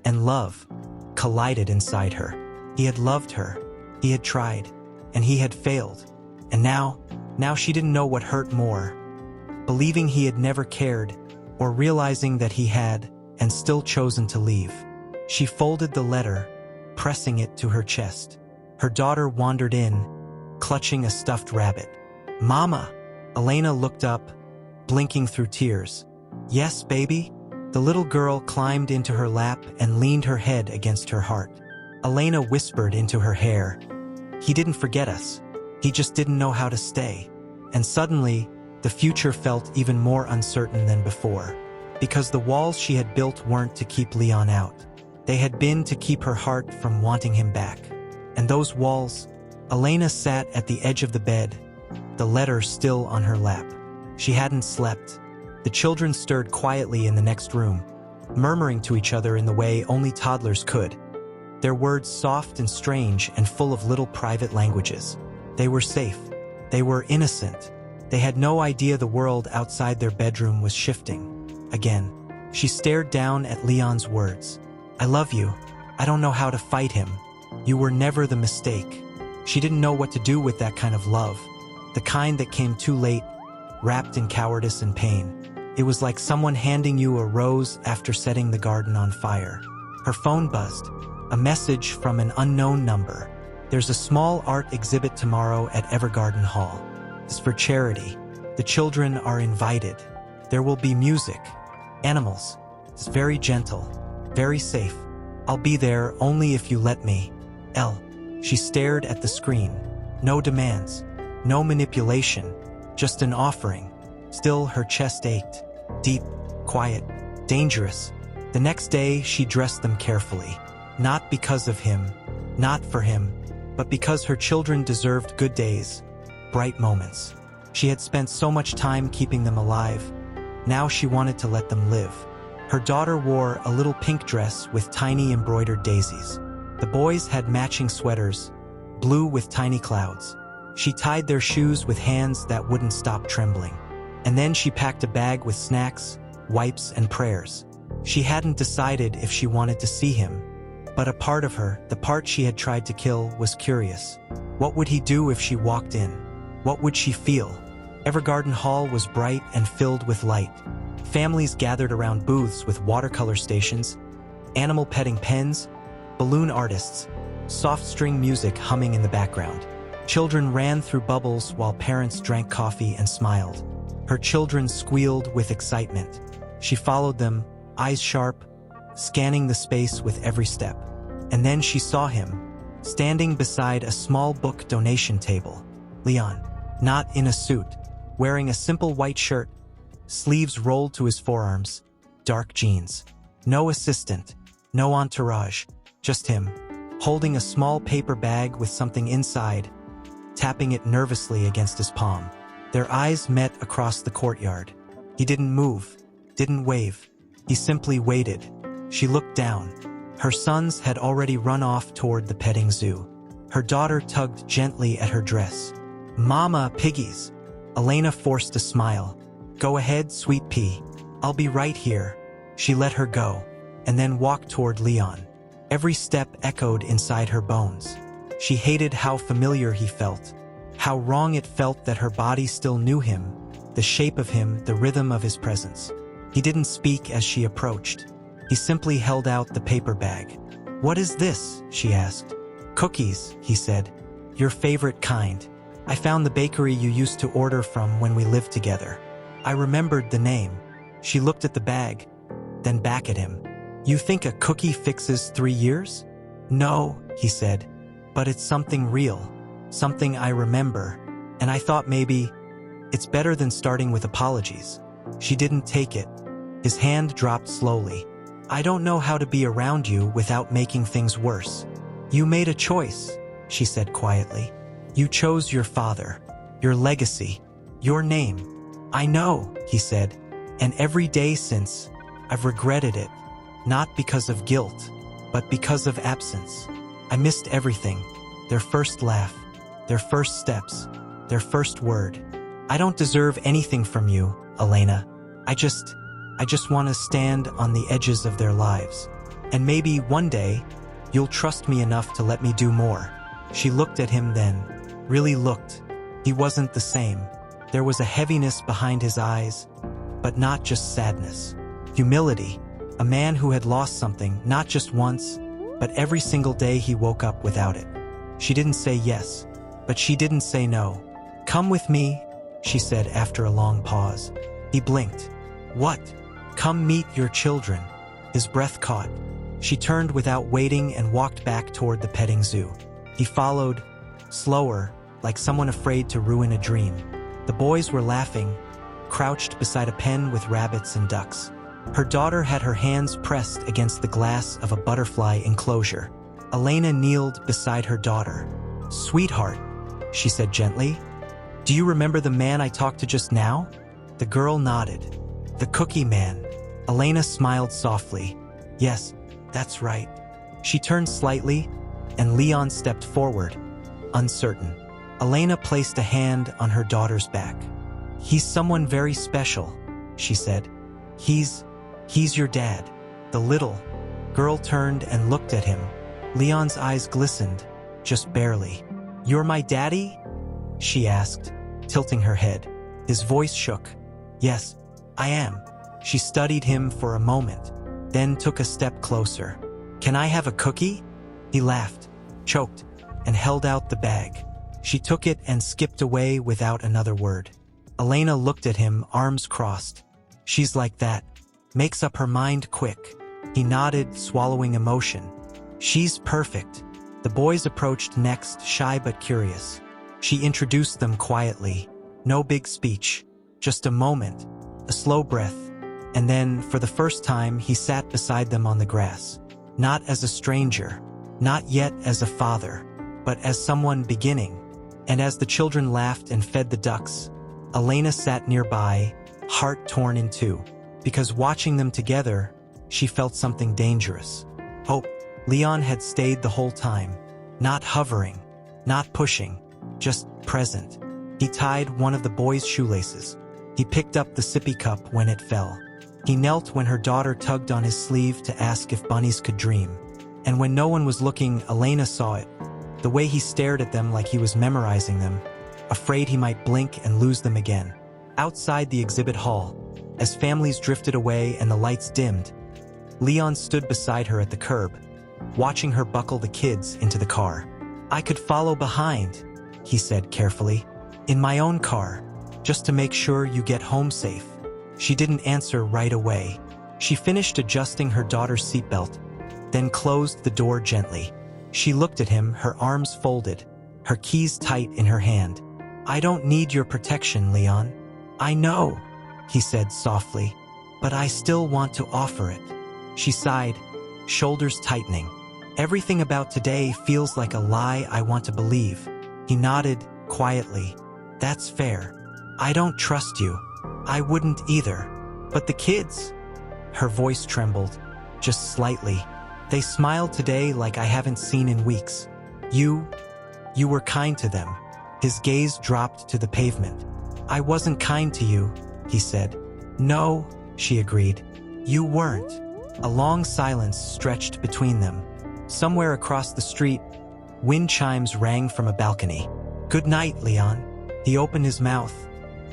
and love collided inside her. He had loved her, he had tried, and he had failed. And now she didn't know what hurt more. Believing he had never cared, or realizing that he had, and still chosen to leave. She folded the letter, pressing it to her chest. Her daughter wandered in, clutching a stuffed rabbit. Mama! Elena looked up, blinking through tears. Yes, baby? The little girl climbed into her lap and leaned her head against her heart. Elena whispered into her hair. He didn't forget us. He just didn't know how to stay. And suddenly, the future felt even more uncertain than before. Because the walls she had built weren't to keep Leon out. They had been to keep her heart from wanting him back. And those walls, Elena sat at the edge of the bed, the letter still on her lap. She hadn't slept. The children stirred quietly in the next room, murmuring to each other in the way only toddlers could. Their words soft and strange and full of little private languages. They were safe. They were innocent. They had no idea the world outside their bedroom was shifting. Again, she stared down at Leon's words. I love you. I don't know how to fight him. You were never the mistake. She didn't know what to do with that kind of love. The kind that came too late, wrapped in cowardice and pain. It was like someone handing you a rose after setting the garden on fire. Her phone buzzed. A message from an unknown number. There's a small art exhibit tomorrow at Evergarden Hall. It's for charity. The children are invited. There will be music. Animals. It's very gentle. Very safe. I'll be there only if you let me. L. She stared at the screen. No demands. No manipulation. Just an offering. Still, her chest ached. Deep, quiet, dangerous. The next day, she dressed them carefully. Not because of him, not for him, but because her children deserved good days, bright moments. She had spent so much time keeping them alive. Now she wanted to let them live. Her daughter wore a little pink dress with tiny embroidered daisies. The boys had matching sweaters, blue with tiny clouds. She tied their shoes with hands that wouldn't stop trembling. And then she packed a bag with snacks, wipes, and prayers. She hadn't decided if she wanted to see him, but a part of her, the part she had tried to kill, was curious. What would he do if she walked in? What would she feel? Evergarden Hall was bright and filled with light. Families gathered around booths with watercolor stations, animal petting pens, balloon artists, soft string music humming in the background. Children ran through bubbles while parents drank coffee and smiled. Her children squealed with excitement. She followed them, eyes sharp, scanning the space with every step. And then she saw him, standing beside a small book donation table. Leon, not in a suit, wearing a simple white shirt, sleeves rolled to his forearms, dark jeans. No assistant, no entourage, just him, holding a small paper bag with something inside. tapping it nervously against his palm. Their eyes met across the courtyard. He didn't move, didn't wave. He simply waited. She looked down. Her sons had already run off toward the petting zoo. Her daughter tugged gently at her dress. "Mama, piggies." Elena forced a smile. "Go ahead, sweet pea. I'll be right here." She let her go, and then walked toward Leon. Every step echoed inside her bones. She hated how familiar he felt, how wrong it felt that her body still knew him, the shape of him, the rhythm of his presence. He didn't speak as she approached. He simply held out the paper bag. "What is this?" she asked. "Cookies," he said. "Your favorite kind. I found the bakery you used to order from when we lived together." I remembered the name. She looked at the bag, then back at him. "You think a cookie fixes 3 years?" "No," he said, "but it's something real, something I remember, and I thought maybe it's better than starting with apologies." She didn't take it. His hand dropped slowly. "I don't know how to be around you without making things worse." "You made a choice," she said quietly. "You chose your father, your legacy, your name." "I know," he said, "and every day since, I've regretted it. Not because of guilt, but because of absence. I missed everything. Their first laugh, their first steps, their first word. I don't deserve anything from you, Elena. I just want to stand on the edges of their lives. And maybe one day, you'll trust me enough to let me do more." She looked at him then, really looked. He wasn't the same. There was a heaviness behind his eyes, but not just sadness. Humility. A man who had lost something, not just once, but every single day he woke up without it. She didn't say yes, but she didn't say no. "Come with me," she said after a long pause. He blinked. "What?" "Come meet your children." His breath caught. She turned without waiting and walked back toward the petting zoo. He followed, slower, like someone afraid to ruin a dream. The boys were laughing, crouched beside a pen with rabbits and ducks. Her daughter had her hands pressed against the glass of a butterfly enclosure. Elena kneeled beside her daughter. "Sweetheart," she said gently, "do you remember the man I talked to just now?" The girl nodded. "The cookie man." Elena smiled softly. "Yes, that's right." She turned slightly, and Leon stepped forward, uncertain. Elena placed a hand on her daughter's back. "He's someone very special," she said. He's your dad." The little girl turned and looked at him. Leon's eyes glistened, just barely. "You're my daddy?" she asked, tilting her head. His voice shook. "Yes, I am." She studied him for a moment, then took a step closer. "Can I have a cookie?" He laughed, choked, and held out the bag. She took it and skipped away without another word. Elena looked at him, arms crossed. "She's like that. Makes up her mind quick." He nodded, swallowing emotion. "She's perfect." The boys approached next, shy but curious. She introduced them quietly. No big speech, just a moment, a slow breath, and then, for the first time, he sat beside them on the grass. Not as a stranger, not yet as a father, but as someone beginning. And as the children laughed and fed the ducks, Elena sat nearby, heart torn in two. Because watching them together, she felt something dangerous. Hope. Leon had stayed the whole time, not hovering, not pushing, just present. He tied one of the boys' shoelaces. He picked up the sippy cup when it fell. He knelt when her daughter tugged on his sleeve to ask if bunnies could dream. And when no one was looking, Elena saw it. The way he stared at them like he was memorizing them, afraid he might blink and lose them again. Outside the exhibit hall, as families drifted away and the lights dimmed, Leon stood beside her at the curb, watching her buckle the kids into the car. "I could follow behind," he said carefully, "in my own car, just to make sure you get home safe." She didn't answer right away. She finished adjusting her daughter's seatbelt, then closed the door gently. She looked at him, her arms folded, her keys tight in her hand. "I don't need your protection, Leon." "I know," he said softly, "but I still want to offer it." She sighed, shoulders tightening. "Everything about today feels like a lie I want to believe." He nodded, quietly. That's fair. I don't trust you. I wouldn't either. But the kids? Her voice trembled, just slightly. They smiled today like I haven't seen in weeks. You were kind to them. His gaze dropped to the pavement. I wasn't kind to you, he said. No, she agreed. You weren't. A long silence stretched between them. Somewhere across the street, wind chimes rang from a balcony. Good night, Leon. He opened his mouth,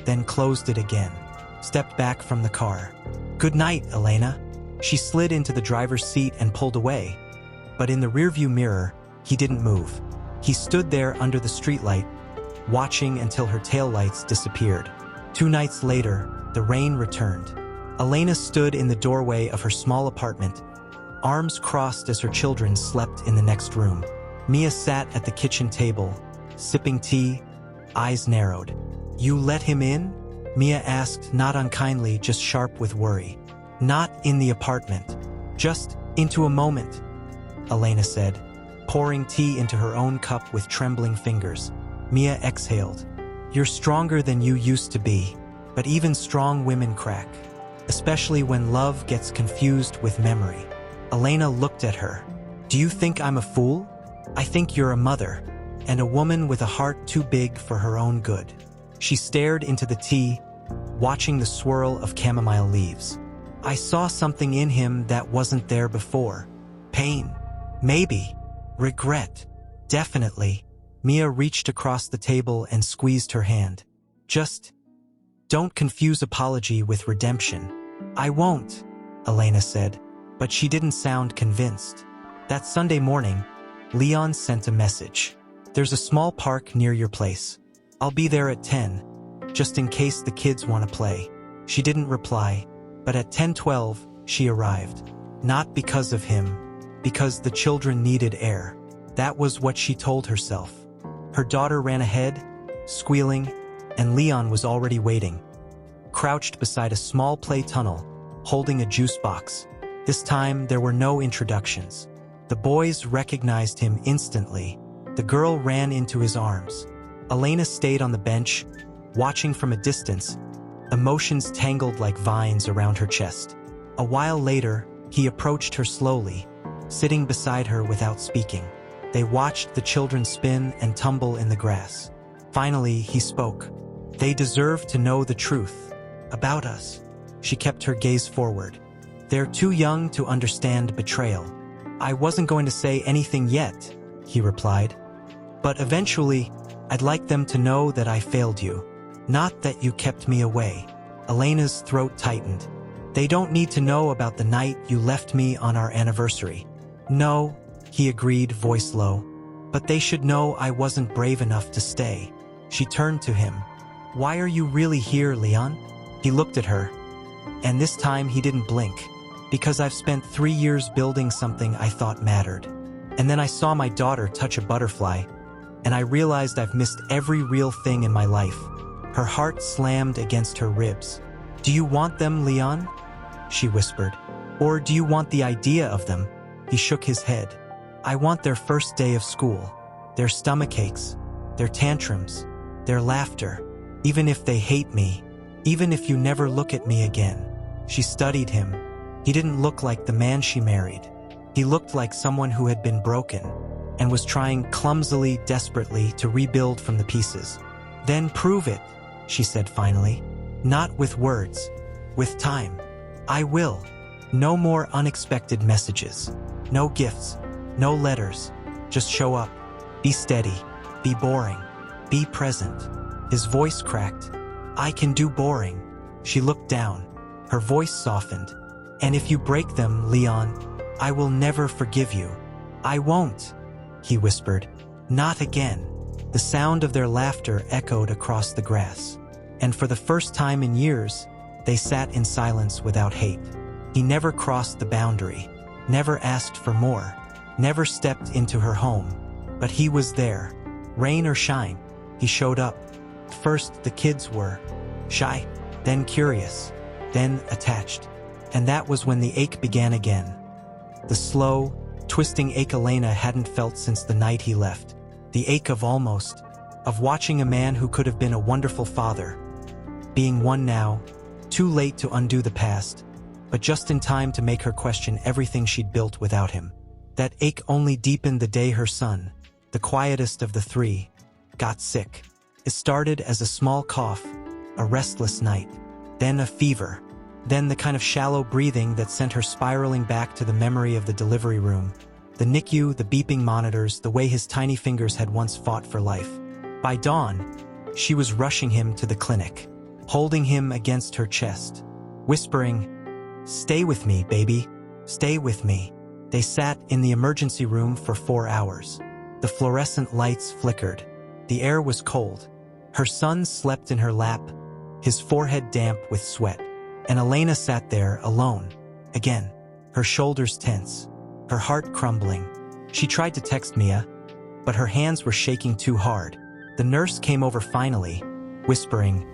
then closed it again, stepped back from the car. Good night, Elena. She slid into the driver's seat and pulled away. But in the rearview mirror, he didn't move. He stood there under the streetlight, watching until her taillights disappeared. 2 nights later, the rain returned. Elena stood in the doorway of her small apartment, arms crossed as her children slept in the next room. Mia sat at the kitchen table, sipping tea, eyes narrowed. You let him in? Mia asked, not unkindly, just sharp with worry. Not in the apartment. Just into a moment, Elena said, pouring tea into her own cup with trembling fingers. Mia exhaled. You're stronger than you used to be, but even strong women crack, especially when love gets confused with memory. Elena looked at her. Do you think I'm a fool? I think you're a mother, and a woman with a heart too big for her own good. She stared into the tea, watching the swirl of chamomile leaves. I saw something in him that wasn't there before. Pain. Maybe. Regret. Definitely. Mia reached across the table and squeezed her hand. Just don't confuse apology with redemption. I won't, Elena said, but she didn't sound convinced. That Sunday morning, Leon sent a message. There's a small park near your place. I'll be there at 10, just in case the kids want to play. She didn't reply, but at 10:12, she arrived. Not because of him, because the children needed air. That was what she told herself. Her daughter ran ahead, squealing, and Leon was already waiting, crouched beside a small play tunnel, holding a juice box. This time, there were no introductions. The boys recognized him instantly. The girl ran into his arms. Elena stayed on the bench, watching from a distance, emotions tangled like vines around her chest. A while later, he approached her slowly, sitting beside her without speaking. They watched the children spin and tumble in the grass. Finally, he spoke. They deserve to know the truth about us. She kept her gaze forward. They're too young to understand betrayal. I wasn't going to say anything yet, he replied. But eventually, I'd like them to know that I failed you, not that you kept me away. Elena's throat tightened. They don't need to know about the night you left me on our anniversary. No, he agreed, voice low. But they should know I wasn't brave enough to stay. She turned to him. Why are you really here, Leon? He looked at her, and this time he didn't blink. Because I've spent 3 years building something I thought mattered. And then I saw my daughter touch a butterfly, and I realized I've missed every real thing in my life. Her heart slammed against her ribs. Do you want them, Leon? She whispered. Or do you want the idea of them? He shook his head. I want their first day of school, their stomach aches, their tantrums, their laughter, even if they hate me, even if you never look at me again. She studied him. He didn't look like the man she married. He looked like someone who had been broken and was trying clumsily, desperately to rebuild from the pieces. Then prove it, she said finally. Not with words, with time. I will. No more unexpected messages. No gifts. No letters. Just show up. Be steady. Be boring. Be present. His voice cracked. I can do boring. She looked down. Her voice softened. And if you break them, Leon, I will never forgive you. I won't, he whispered. Not again. The sound of their laughter echoed across the grass. And for the first time in years, they sat in silence without hate. He never crossed the boundary, never asked for more, never stepped into her home. But he was there. Rain or shine, he showed up. First, the kids were shy, then curious, then attached. And that was when the ache began again. The slow, twisting ache Elena hadn't felt since the night he left. The ache of almost of watching a man who could have been a wonderful father, being one now, too late to undo the past, but just in time to make her question everything she'd built without him. That ache only deepened the day her son, the quietest of the three, got sick. It started as a small cough, a restless night, then a fever, then the kind of shallow breathing that sent her spiraling back to the memory of the delivery room, the NICU, the beeping monitors, the way his tiny fingers had once fought for life. By dawn, she was rushing him to the clinic, holding him against her chest, whispering, "Stay with me, baby, stay with me." They sat in the emergency room for 4 hours. The fluorescent lights flickered. The air was cold. Her son slept in her lap, his forehead damp with sweat. And Elena sat there alone, again, her shoulders tense, her heart crumbling. She tried to text Mia, but her hands were shaking too hard. The nurse came over finally, whispering,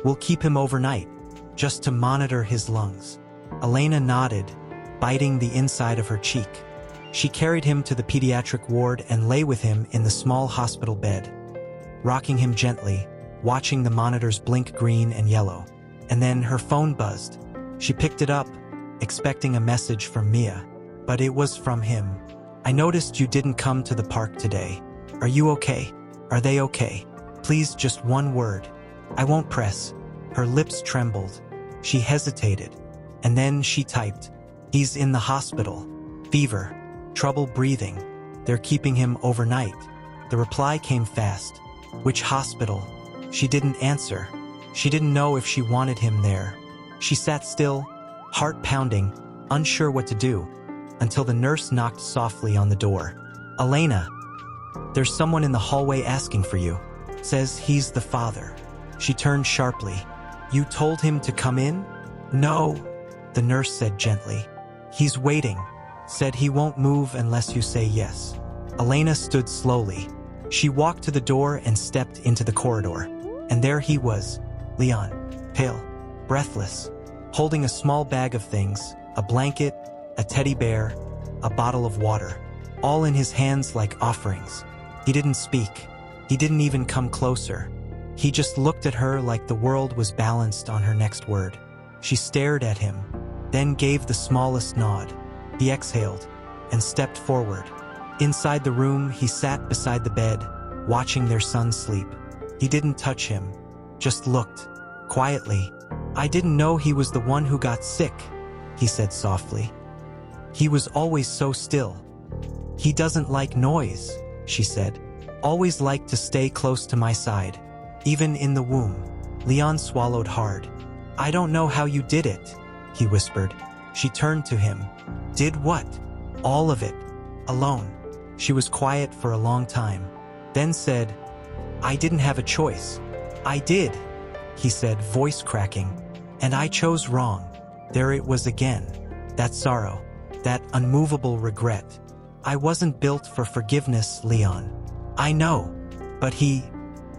"We'll keep him overnight, just to monitor his lungs." Elena nodded, biting the inside of her cheek. She carried him to the pediatric ward and lay with him in the small hospital bed, rocking him gently, watching the monitors blink green and yellow. And then her phone buzzed. She picked it up, expecting a message from Mia, but it was from him. "I noticed you didn't come to the park today. Are you okay? Are they okay? Please, just one word. I won't press." Her lips trembled. She hesitated. And then she typed, "He's in the hospital. Fever. Trouble breathing. They're keeping him overnight." The reply came fast. "Which hospital?" She didn't answer. She didn't know if she wanted him there. She sat still, heart pounding, unsure what to do, until the nurse knocked softly on the door. "Elena, there's someone in the hallway asking for you. Says he's the father." She turned sharply. "You told him to come in?" "No," the nurse said gently. "He's waiting. Said he won't move unless you say yes." Elena stood slowly. She walked to the door and stepped into the corridor. And there he was, Leon, pale, breathless, holding a small bag of things, a blanket, a teddy bear, a bottle of water, all in his hands like offerings. He didn't speak. He didn't even come closer. He just looked at her like the world was balanced on her next word. She stared at him, then gave the smallest nod. He exhaled and stepped forward. Inside the room, he sat beside the bed, watching their son sleep. He didn't touch him, just looked, quietly. "I didn't know he was the one who got sick," he said softly. "He was always so still." "He doesn't like noise," she said. "Always liked to stay close to my side, even in the womb." Leon swallowed hard. "I don't know how you did it," he whispered. She turned to him. "Did what?" "All of it. Alone." She was quiet for a long time, then said, "I didn't have a choice." "I did," he said, voice cracking. "And I chose wrong." There it was again. That sorrow, that unmovable regret. "I wasn't built for forgiveness, Leon." "I know. But he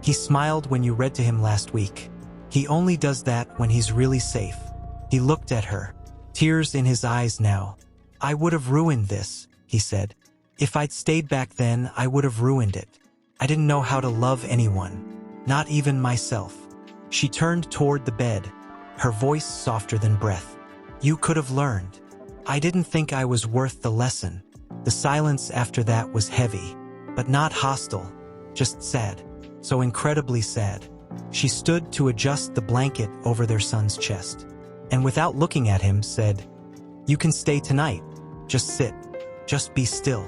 smiled when you read to him last week. He only does that when he's really safe." He looked at her, tears in his eyes now. "I would have ruined this," he said. "If I'd stayed back then, I would have ruined it. I didn't know how to love anyone, not even myself." She turned toward the bed, her voice softer than breath. "You could have learned. I didn't think I was worth the lesson." The silence after that was heavy, but not hostile, just sad, so incredibly sad. She stood to adjust the blanket over their son's chest, and without looking at him, said, "You can stay tonight. Just sit. Just be still."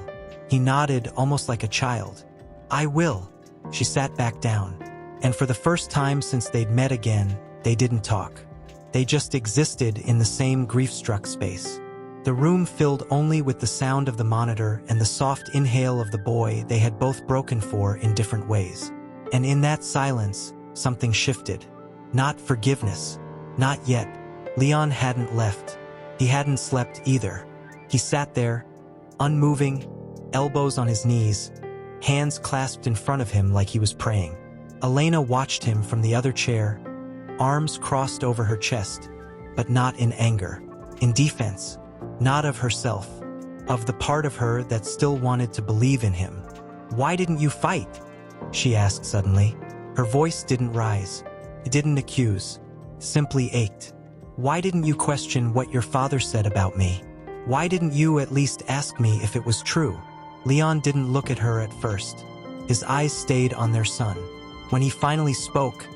He nodded almost like a child. "I will." She sat back down, and for the first time since they'd met again, they didn't talk. They just existed in the same grief-struck space. The room filled only with the sound of the monitor and the soft inhale of the boy they had both broken for in different ways. And in that silence, something shifted. Not forgiveness. Not yet. Leon hadn't left. He hadn't slept either. He sat there, unmoving, elbows on his knees, hands clasped in front of him like he was praying. Elena watched him from the other chair, arms crossed over her chest, but not in anger, in defense, not of herself, of the part of her that still wanted to believe in him. "Why didn't you fight?" she asked suddenly. Her voice didn't rise. It didn't accuse. Simply ached. Why didn't you question what your father said about me? Why didn't you at least ask me if it was true? Leon didn't look at her at first. His eyes stayed on their son. When he finally spoke,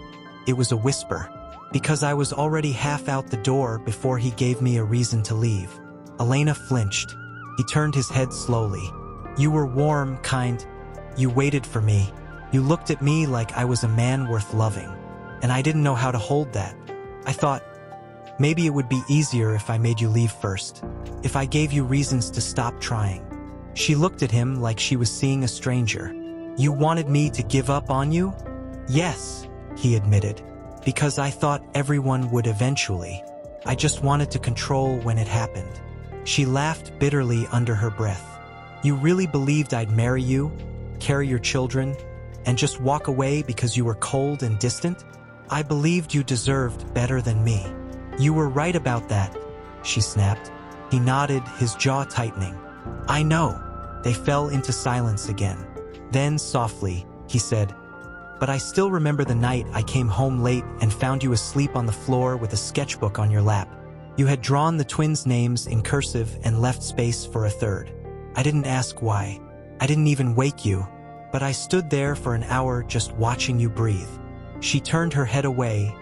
it was a whisper. Because I was already half out the door before he gave me a reason to leave. Elena flinched. He turned his head slowly. You were warm, kind. You waited for me. You looked at me like I was a man worth loving. And I didn't know how to hold that. I thought, maybe it would be easier if I made you leave first. If I gave you reasons to stop trying. She looked at him like she was seeing a stranger. You wanted me to give up on you? Yes, he admitted. Because I thought everyone would eventually. I just wanted to control when it happened. She laughed bitterly under her breath. You really believed I'd marry you, carry your children, and just walk away because you were cold and distant? I believed you deserved better than me. You were right about that, she snapped. He nodded, his jaw tightening. I know. They fell into silence again. Then, softly, he said, but I still remember the night I came home late and found you asleep on the floor with a sketchbook on your lap. You had drawn the twins' names in cursive and left space for a third. I didn't ask why. I didn't even wake you, but I stood there for an hour just watching you breathe. She turned her head away,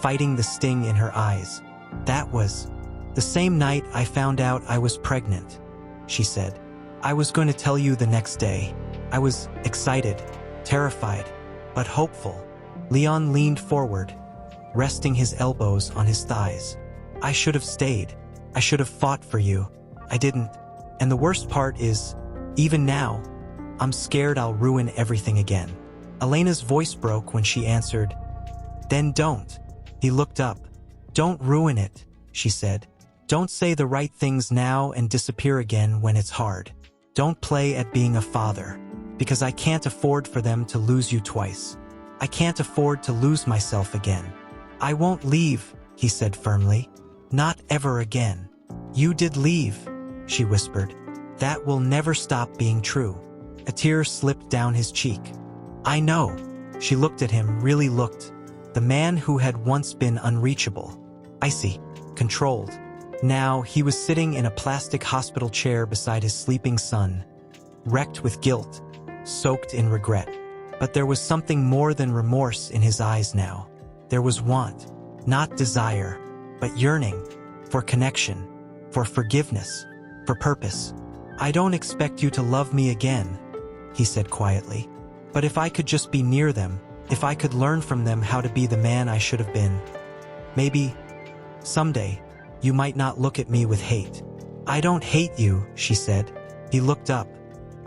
fighting the sting in her eyes. That was the same night I found out I was pregnant, she said. I was going to tell you the next day. I was excited, terrified, but hopeful. Leon leaned forward, resting his elbows on his thighs. I should have stayed. I should have fought for you. I didn't. And the worst part is, even now, I'm scared I'll ruin everything again. Elena's voice broke when she answered, Then don't. He looked up. Don't ruin it, she said. Don't say the right things now and disappear again when it's hard. Don't play at being a father, because I can't afford for them to lose you twice. I can't afford to lose myself again. I won't leave, he said firmly. Not ever again. You did leave, she whispered. That will never stop being true. A tear slipped down his cheek. I know. She looked at him, really looked. The man who had once been unreachable. Icy, controlled. Now he was sitting in a plastic hospital chair beside his sleeping son, wrecked with guilt, soaked in regret. But there was something more than remorse in his eyes now. There was want, not desire, but yearning, for connection, for forgiveness, for purpose. I don't expect you to love me again, he said quietly. But if I could just be near them, if I could learn from them how to be the man I should have been, maybe, someday, you might not look at me with hate. I don't hate you, she said. He looked up.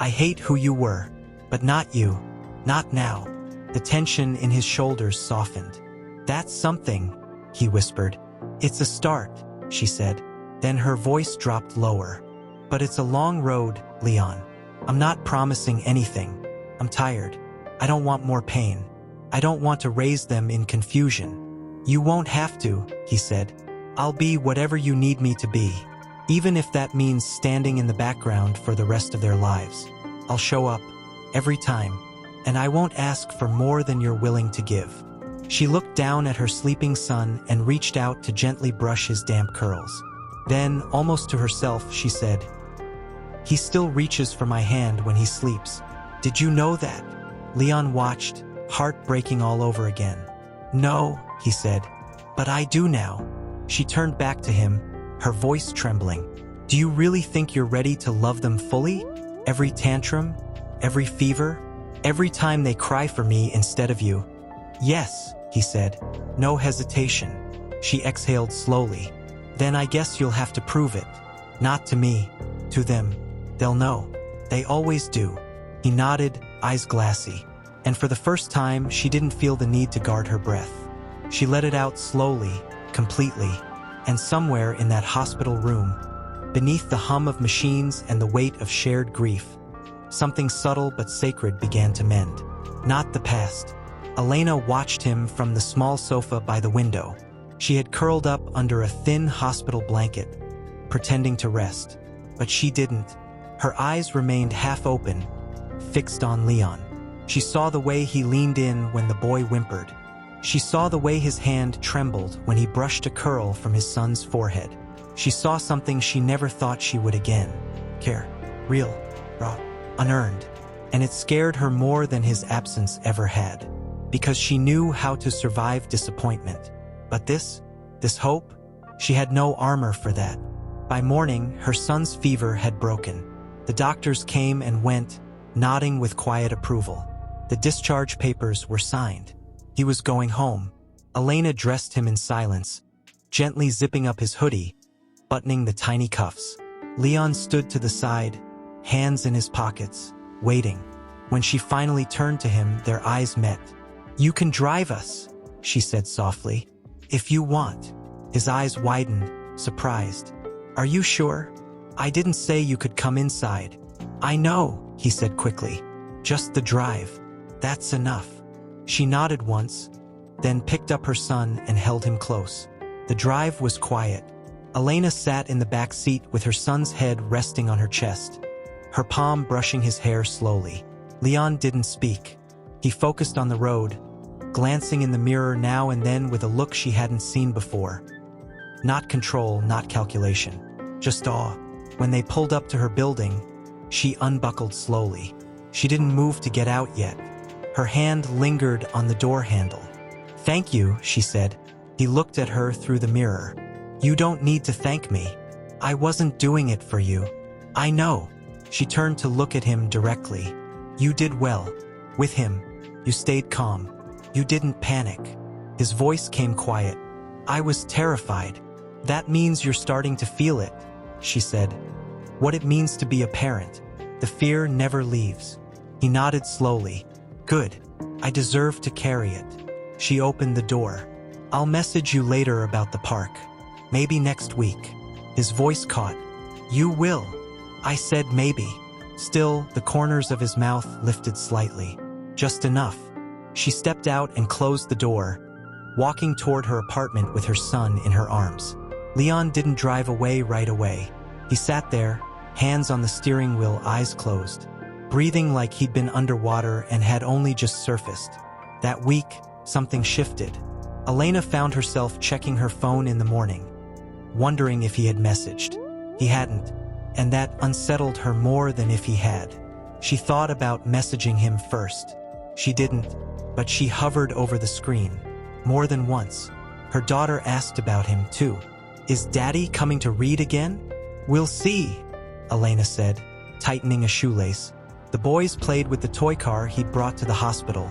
I hate who you were, but not you. Not now. The tension in his shoulders softened. That's something, he whispered. It's a start, she said. Then her voice dropped lower. But it's a long road, Leon. I'm not promising anything. I'm tired. I don't want more pain. I don't want to raise them in confusion. You won't have to, he said. I'll be whatever you need me to be, even if that means standing in the background for the rest of their lives. I'll show up, every time, and I won't ask for more than you're willing to give. She looked down at her sleeping son and reached out to gently brush his damp curls. Then, almost to herself, she said, He still reaches for my hand when he sleeps. Did you know that? Leon watched, heart breaking all over again. No, he said, but I do now. She turned back to him, her voice trembling. Do you really think you're ready to love them fully? Every tantrum? Every fever? Every time they cry for me instead of you? Yes, he said, no hesitation. She exhaled slowly. Then I guess you'll have to prove it. Not to me, to them. They'll know. They always do. He nodded, eyes glassy. And for the first time, she didn't feel the need to guard her breath. She let it out slowly, completely, and somewhere in that hospital room, beneath the hum of machines and the weight of shared grief, something subtle but sacred began to mend. Not the past. Elena watched him from the small sofa by the window. She had curled up under a thin hospital blanket, pretending to rest. But she didn't. Her eyes remained half open, fixed on Leon. She saw the way he leaned in when the boy whimpered. She saw the way his hand trembled when he brushed a curl from his son's forehead. She saw something she never thought she would again. Care. Real. Raw. Unearned. And it scared her more than his absence ever had. Because she knew how to survive disappointment. But this hope, she had no armor for that. By morning, her son's fever had broken. The doctors came and went, nodding with quiet approval. The discharge papers were signed. He was going home. Elena dressed him in silence, gently zipping up his hoodie, buttoning the tiny cuffs. Leon stood to the side, hands in his pockets, waiting. When she finally turned to him, their eyes met. "You can drive us," she said softly. "If you want." His eyes widened, surprised. "Are you sure? I didn't say you could come inside." "I know," he said quickly. "Just the drive. That's enough." She nodded once, then picked up her son and held him close. The drive was quiet. Elena sat in the back seat with her son's head resting on her chest, her palm brushing his hair slowly. Leon didn't speak. He focused on the road, glancing in the mirror now and then with a look she hadn't seen before. Not control, not calculation, just awe. When they pulled up to her building, she unbuckled slowly. She didn't move to get out yet. Her hand lingered on the door handle. "Thank you," she said. He looked at her through the mirror. "You don't need to thank me. I wasn't doing it for you. I know." She turned to look at him directly. "You did well. With him. You stayed calm. You didn't panic." His voice came quiet. "I was terrified." "That means you're starting to feel it," she said. "What it means to be a parent. The fear never leaves." He nodded slowly. "Good. I deserve to carry it." She opened the door. "I'll message you later about the park. Maybe next week." His voice caught. "You will." I said maybe. Still, the corners of his mouth lifted slightly. Just enough. She stepped out and closed the door, walking toward her apartment with her son in her arms. Leon didn't drive away right away. He sat there, hands on the steering wheel, eyes closed, breathing like he'd been underwater and had only just surfaced. That week, something shifted. Elena found herself checking her phone in the morning, wondering if he had messaged. He hadn't, and that unsettled her more than if he had. She thought about messaging him first. She didn't, but she hovered over the screen. More than once, her daughter asked about him too. "Is Daddy coming to read again?" "We'll see," Elena said, tightening a shoelace. The boys played with the toy car he'd brought to the hospital.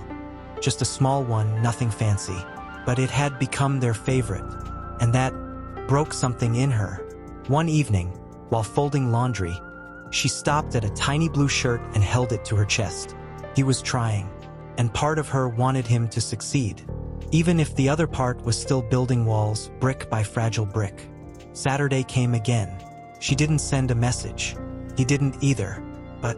Just a small one, nothing fancy. But it had become their favorite, and that broke something in her. One evening, while folding laundry, she stopped at a tiny blue shirt and held it to her chest. He was trying, and part of her wanted him to succeed, even if the other part was still building walls, brick by fragile brick. Saturday came again. She didn't send a message. He didn't either. But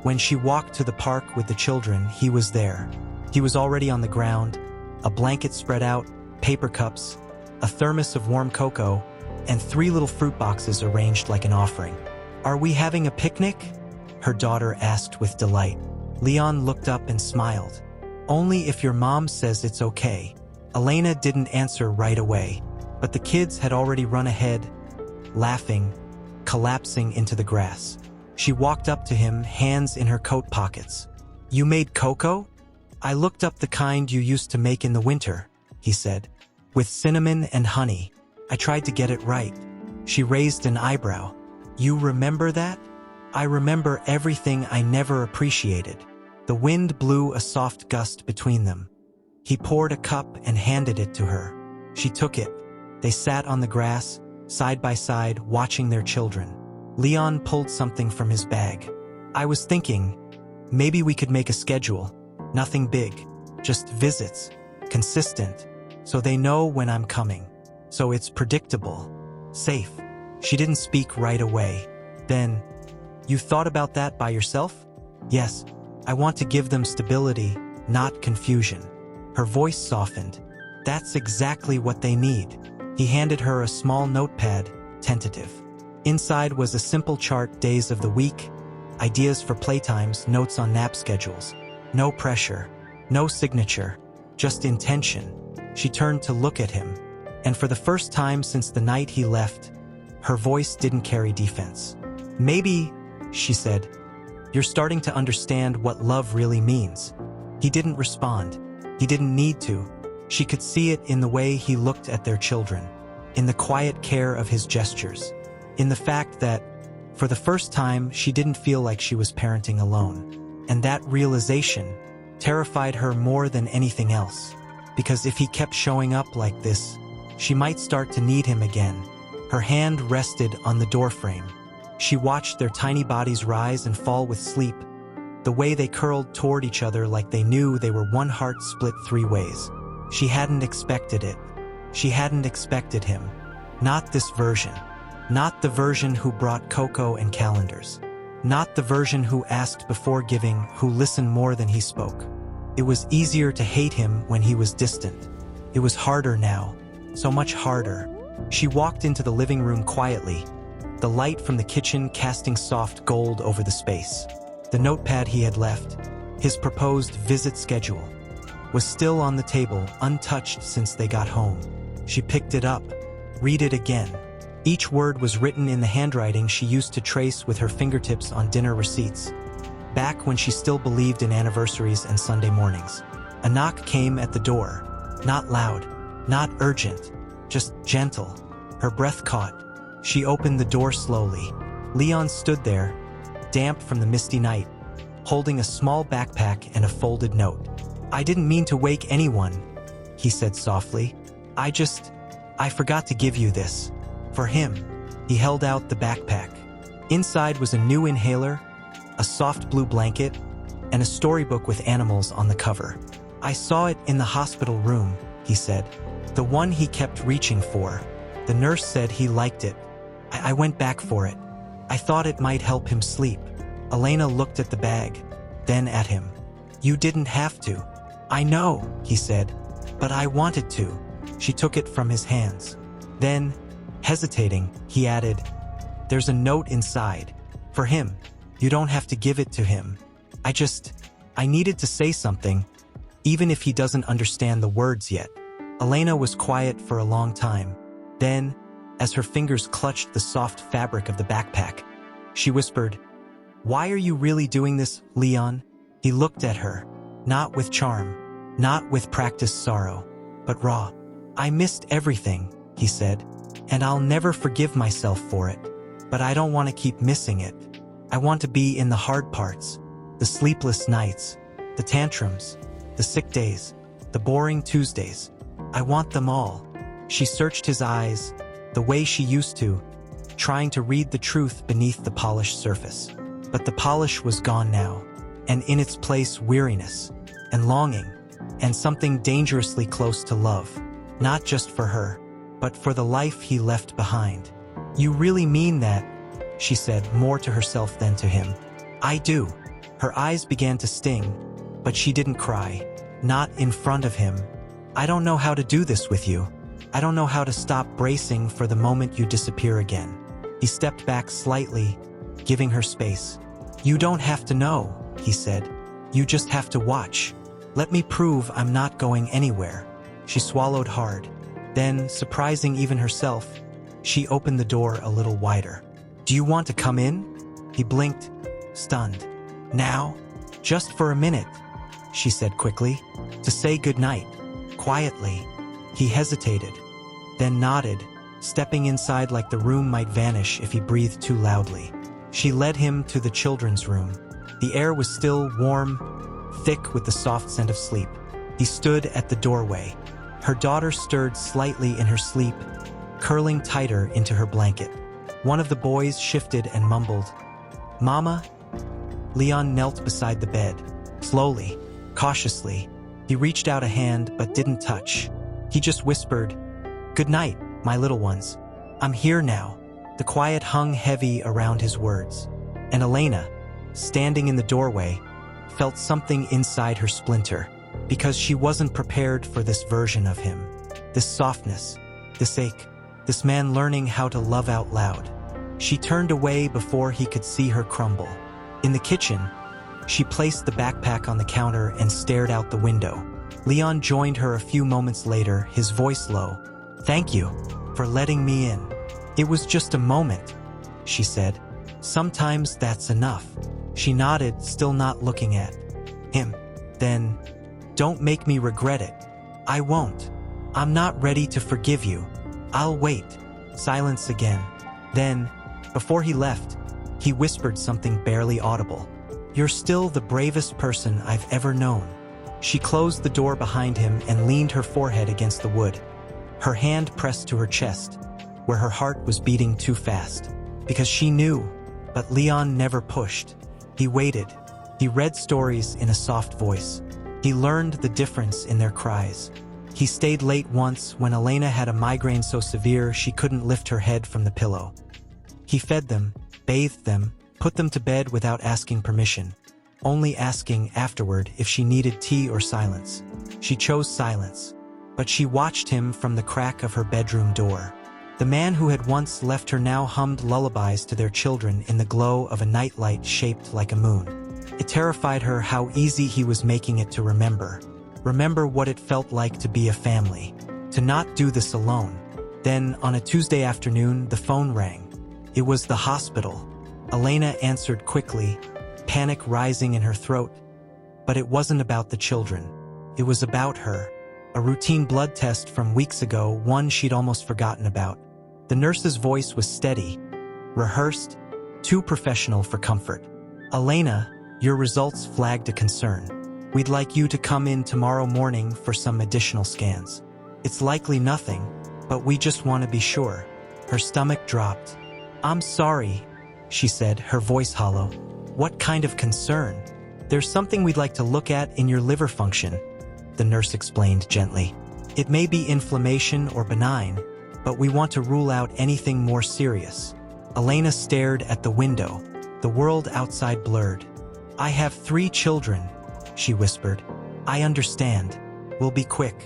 when she walked to the park with the children, he was there. He was already on the ground, a blanket spread out, paper cups, a thermos of warm cocoa, and 3 little fruit boxes arranged like an offering. "Are we having a picnic?" her daughter asked with delight. Leon looked up and smiled. "Only if your mom says it's okay." Elena didn't answer right away, but the kids had already run ahead, laughing, collapsing into the grass. She walked up to him, hands in her coat pockets. "You made cocoa?" "I looked up the kind you used to make in the winter," he said, "with cinnamon and honey. I tried to get it right." She raised an eyebrow. "You remember that?" "I remember everything I never appreciated." The wind blew a soft gust between them. He poured a cup and handed it to her. She took it. They sat on the grass, side by side, watching their children. Leon pulled something from his bag. "I was thinking, maybe we could make a schedule. Nothing big, just visits, consistent, so they know when I'm coming. So it's predictable, safe." She didn't speak right away. Then, "You thought about that by yourself?" "Yes, I want to give them stability, not confusion." Her voice softened. "That's exactly what they need." He handed her a small notepad, tentative. Inside was a simple chart, days of the week, ideas for playtimes, notes on nap schedules. No pressure, no signature, just intention. She turned to look at him, and for the first time since the night he left, her voice didn't carry defense. "Maybe," she said, "you're starting to understand what love really means." He didn't respond. He didn't need to. She could see it in the way he looked at their children, in the quiet care of his gestures, in the fact that, for the first time, she didn't feel like she was parenting alone. And that realization terrified her more than anything else, because if he kept showing up like this, she might start to need him again. Her hand rested on the doorframe. She watched their tiny bodies rise and fall with sleep, the way they curled toward each other like they knew they were one heart split 3 ways. She hadn't expected it. She hadn't expected him. Not this version. Not the version who brought cocoa and calendars. Not the version who asked before giving, who listened more than he spoke. It was easier to hate him when he was distant. It was harder now. So much harder. She walked into the living room quietly, the light from the kitchen casting soft gold over the space. The notepad he had left, his proposed visit schedule, was still on the table, untouched since they got home. She picked it up, read it again. Each word was written in the handwriting she used to trace with her fingertips on dinner receipts, back when she still believed in anniversaries and Sunday mornings. A knock came at the door, not loud, not urgent, just gentle. Her breath caught. She opened the door slowly. Leon stood there, damp from the misty night, holding a small backpack and a folded note. "I didn't mean to wake anyone," he said softly. I forgot to give you this. For him." He held out the backpack. Inside was a new inhaler, a soft blue blanket, and a storybook with animals on the cover. "I saw it in the hospital room," he said. "The one he kept reaching for. The nurse said he liked it. I went back for it. I thought it might help him sleep." Elena looked at the bag, then at him. "You didn't have to." "I know," he said, "but I wanted to." She took it from his hands. Then, hesitating, he added, "There's a note inside. For him. You don't have to give it to him. I needed to say something, even if he doesn't understand the words yet." Elena was quiet for a long time. Then, as her fingers clutched the soft fabric of the backpack, she whispered, "Why are you really doing this, Leon?" He looked at her, not with charm, not with practiced sorrow, but raw. "I missed everything," he said, "and I'll never forgive myself for it. But I don't want to keep missing it. I want to be in the hard parts, the sleepless nights, the tantrums, the sick days, the boring Tuesdays. I want them all." She searched his eyes, the way she used to, trying to read the truth beneath the polished surface. But the polish was gone now, and in its place weariness, and longing, and something dangerously close to love. Not just for her, but for the life he left behind. "You really mean that?" she said, more to herself than to him. "I do." Her eyes began to sting, but she didn't cry. Not in front of him. "I don't know how to do this with you. I don't know how to stop bracing for the moment you disappear again." He stepped back slightly, giving her space. "You don't have to know," he said. "You just have to watch. Let me prove I'm not going anywhere." She swallowed hard. Then, surprising even herself, she opened the door a little wider. "Do you want to come in?" He blinked, stunned. "Now? Just for a minute," she said quickly. "To say goodnight." Quietly. He hesitated, then nodded, stepping inside like the room might vanish if he breathed too loudly. She led him to the children's room. The air was still warm, thick with the soft scent of sleep. He stood at the doorway. Her daughter stirred slightly in her sleep, curling tighter into her blanket. One of the boys shifted and mumbled, "Mama?" Leon knelt beside the bed. Slowly, cautiously, he reached out a hand but didn't touch. He just whispered, "Good night, my little ones. I'm here now." The quiet hung heavy around his words, and Elena, standing in the doorway, felt something inside her splinter, because she wasn't prepared for this version of him. This softness, this ache, this man learning how to love out loud. She turned away before he could see her crumble. In the kitchen, She placed the backpack on the counter and stared out the window. Leon joined her a few moments later, his voice low. "Thank you for letting me in. It was just a moment," she said. "Sometimes that's enough." She nodded, still not looking at him. "Then, don't make me regret it." "I won't. I'm not ready to forgive you. I'll wait." Silence again. Then, before he left, he whispered something barely audible. "You're still the bravest person I've ever known." She closed the door behind him and leaned her forehead against the wood. Her hand pressed to her chest, where her heart was beating too fast. Because she knew, but Leon never pushed. He waited. He read stories in a soft voice. He learned the difference in their cries. He stayed late once when Elena had a migraine so severe she couldn't lift her head from the pillow. He fed them, bathed them, put them to bed without asking permission, only asking afterward if she needed tea or silence. She chose silence, but she watched him from the crack of her bedroom door. The man who had once left her now hummed lullabies to their children in the glow of a nightlight shaped like a moon. It terrified her how easy he was making it to remember. Remember what it felt like to be a family. To not do this alone. Then, on a Tuesday afternoon, the phone rang. It was the hospital. Elena answered quickly, panic rising in her throat. But it wasn't about the children. It was about her. A routine blood test from weeks ago, one she'd almost forgotten about. The nurse's voice was steady, rehearsed, too professional for comfort. "Elena, your results flagged a concern. We'd like you to come in tomorrow morning for some additional scans. It's likely nothing, but we just want to be sure." Her stomach dropped. "I'm sorry," she said, her voice hollow. "What kind of concern?" "There's something we'd like to look at in your liver function," the nurse explained gently. "It may be inflammation or benign, but we want to rule out anything more serious." Elena stared at the window. The world outside blurred. "I have 3 children," she whispered. "I understand. We'll be quick.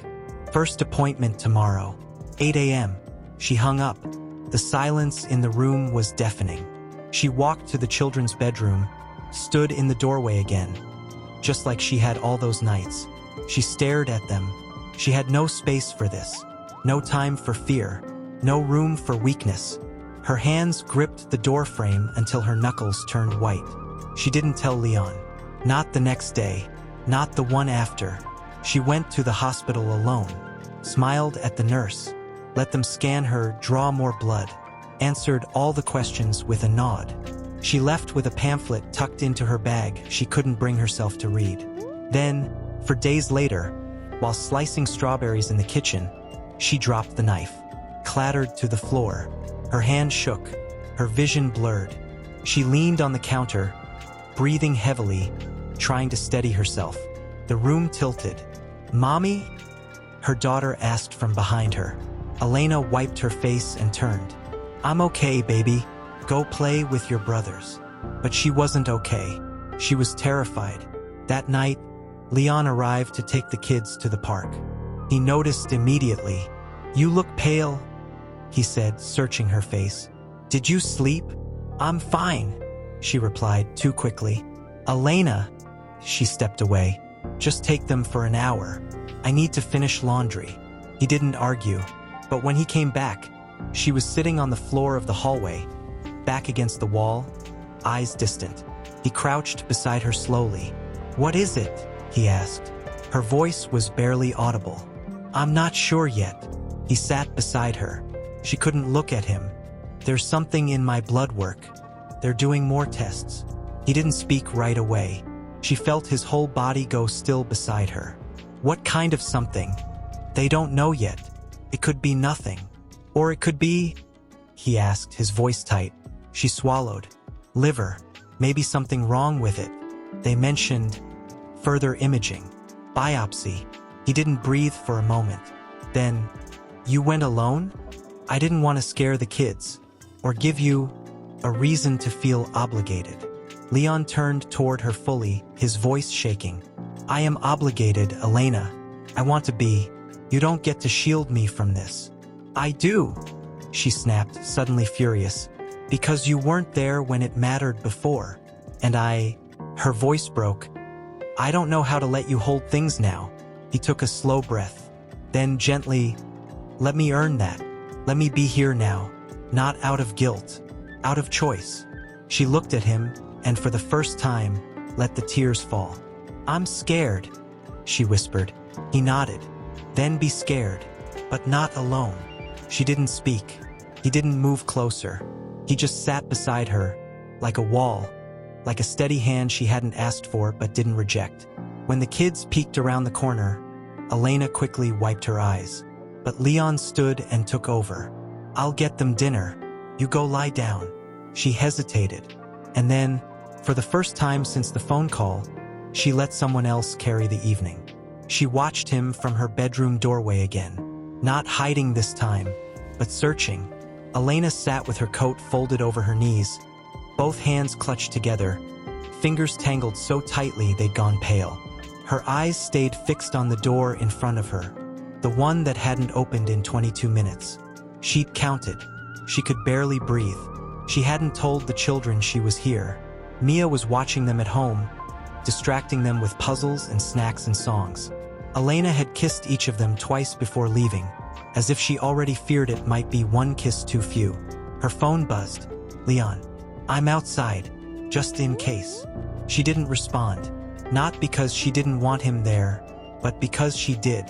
First appointment tomorrow. 8 a.m. She hung up. The silence in the room was deafening. She walked to the children's bedroom, stood in the doorway again, just like she had all those nights. She stared at them. She had no space for this. No time for fear. No room for weakness. Her hands gripped the doorframe until her knuckles turned white. She didn't tell Leon. Not the next day. Not the one after. She went to the hospital alone. Smiled at the nurse. Let them scan her, draw more blood. Answered all the questions with a nod. She left with a pamphlet tucked into her bag she couldn't bring herself to read. Then, for days later, while slicing strawberries in the kitchen, she dropped the knife. Clattered to the floor. Her hand shook. Her vision blurred. She leaned on the counter, breathing heavily, trying to steady herself. The room tilted. "Mommy?" her daughter asked from behind her. Elena wiped her face and turned. "I'm okay, baby. Go play with your brothers." But she wasn't okay. She was terrified. That night, Leon arrived to take the kids to the park. He noticed immediately. "You look pale," he said, searching her face. "Did you sleep?" "I'm fine," she replied too quickly. "Elena," she stepped away. "Just take them for an hour. I need to finish laundry." He didn't argue, but when he came back, she was sitting on the floor of the hallway, back against the wall, eyes distant. He crouched beside her slowly. "What is it?" he asked. Her voice was barely audible. "I'm not sure yet." He sat beside her. She couldn't look at him. "There's something in my blood work. They're doing more tests." He didn't speak right away. She felt his whole body go still beside her. "What kind of something?" "They don't know yet. It could be nothing. Or it could be," he asked, his voice tight. She swallowed. "Liver. Maybe something wrong with it. They mentioned further imaging. Biopsy." He didn't breathe for a moment. Then, "You went alone?" "I didn't want to scare the kids. Or give you a reason to feel obligated." Leon turned toward her fully, his voice shaking. "I am obligated, Elena. I want to be. You don't get to shield me from this." "I do," she snapped, suddenly furious. "Because you weren't there when it mattered before. And Her voice broke. I don't know how to let you hold things now. He took a slow breath. Then gently, let me earn that. Let me be here now. Not out of guilt, out of choice. She looked at him, and for the first time, let the tears fall. I'm scared, she whispered. He nodded. Then be scared, but not alone. She didn't speak. He didn't move closer. He just sat beside her, like a wall, like a steady hand she hadn't asked for but didn't reject. When the kids peeked around the corner, Elena quickly wiped her eyes. But Leon stood and took over. I'll get them dinner. You go lie down. She hesitated. And then, for the first time since the phone call, she let someone else carry the evening. She watched him from her bedroom doorway again. Not hiding this time, but searching. Elena sat with her coat folded over her knees, both hands clutched together, fingers tangled so tightly they'd gone pale. Her eyes stayed fixed on the door in front of her, the one that hadn't opened in 22 minutes. She'd counted. She could barely breathe. She hadn't told the children she was here. Mia was watching them at home, distracting them with puzzles and snacks and songs. Elena had kissed each of them twice before leaving, as if she already feared it might be one kiss too few. Her phone buzzed. Leon, I'm outside, just in case. She didn't respond, not because she didn't want him there, but because she did.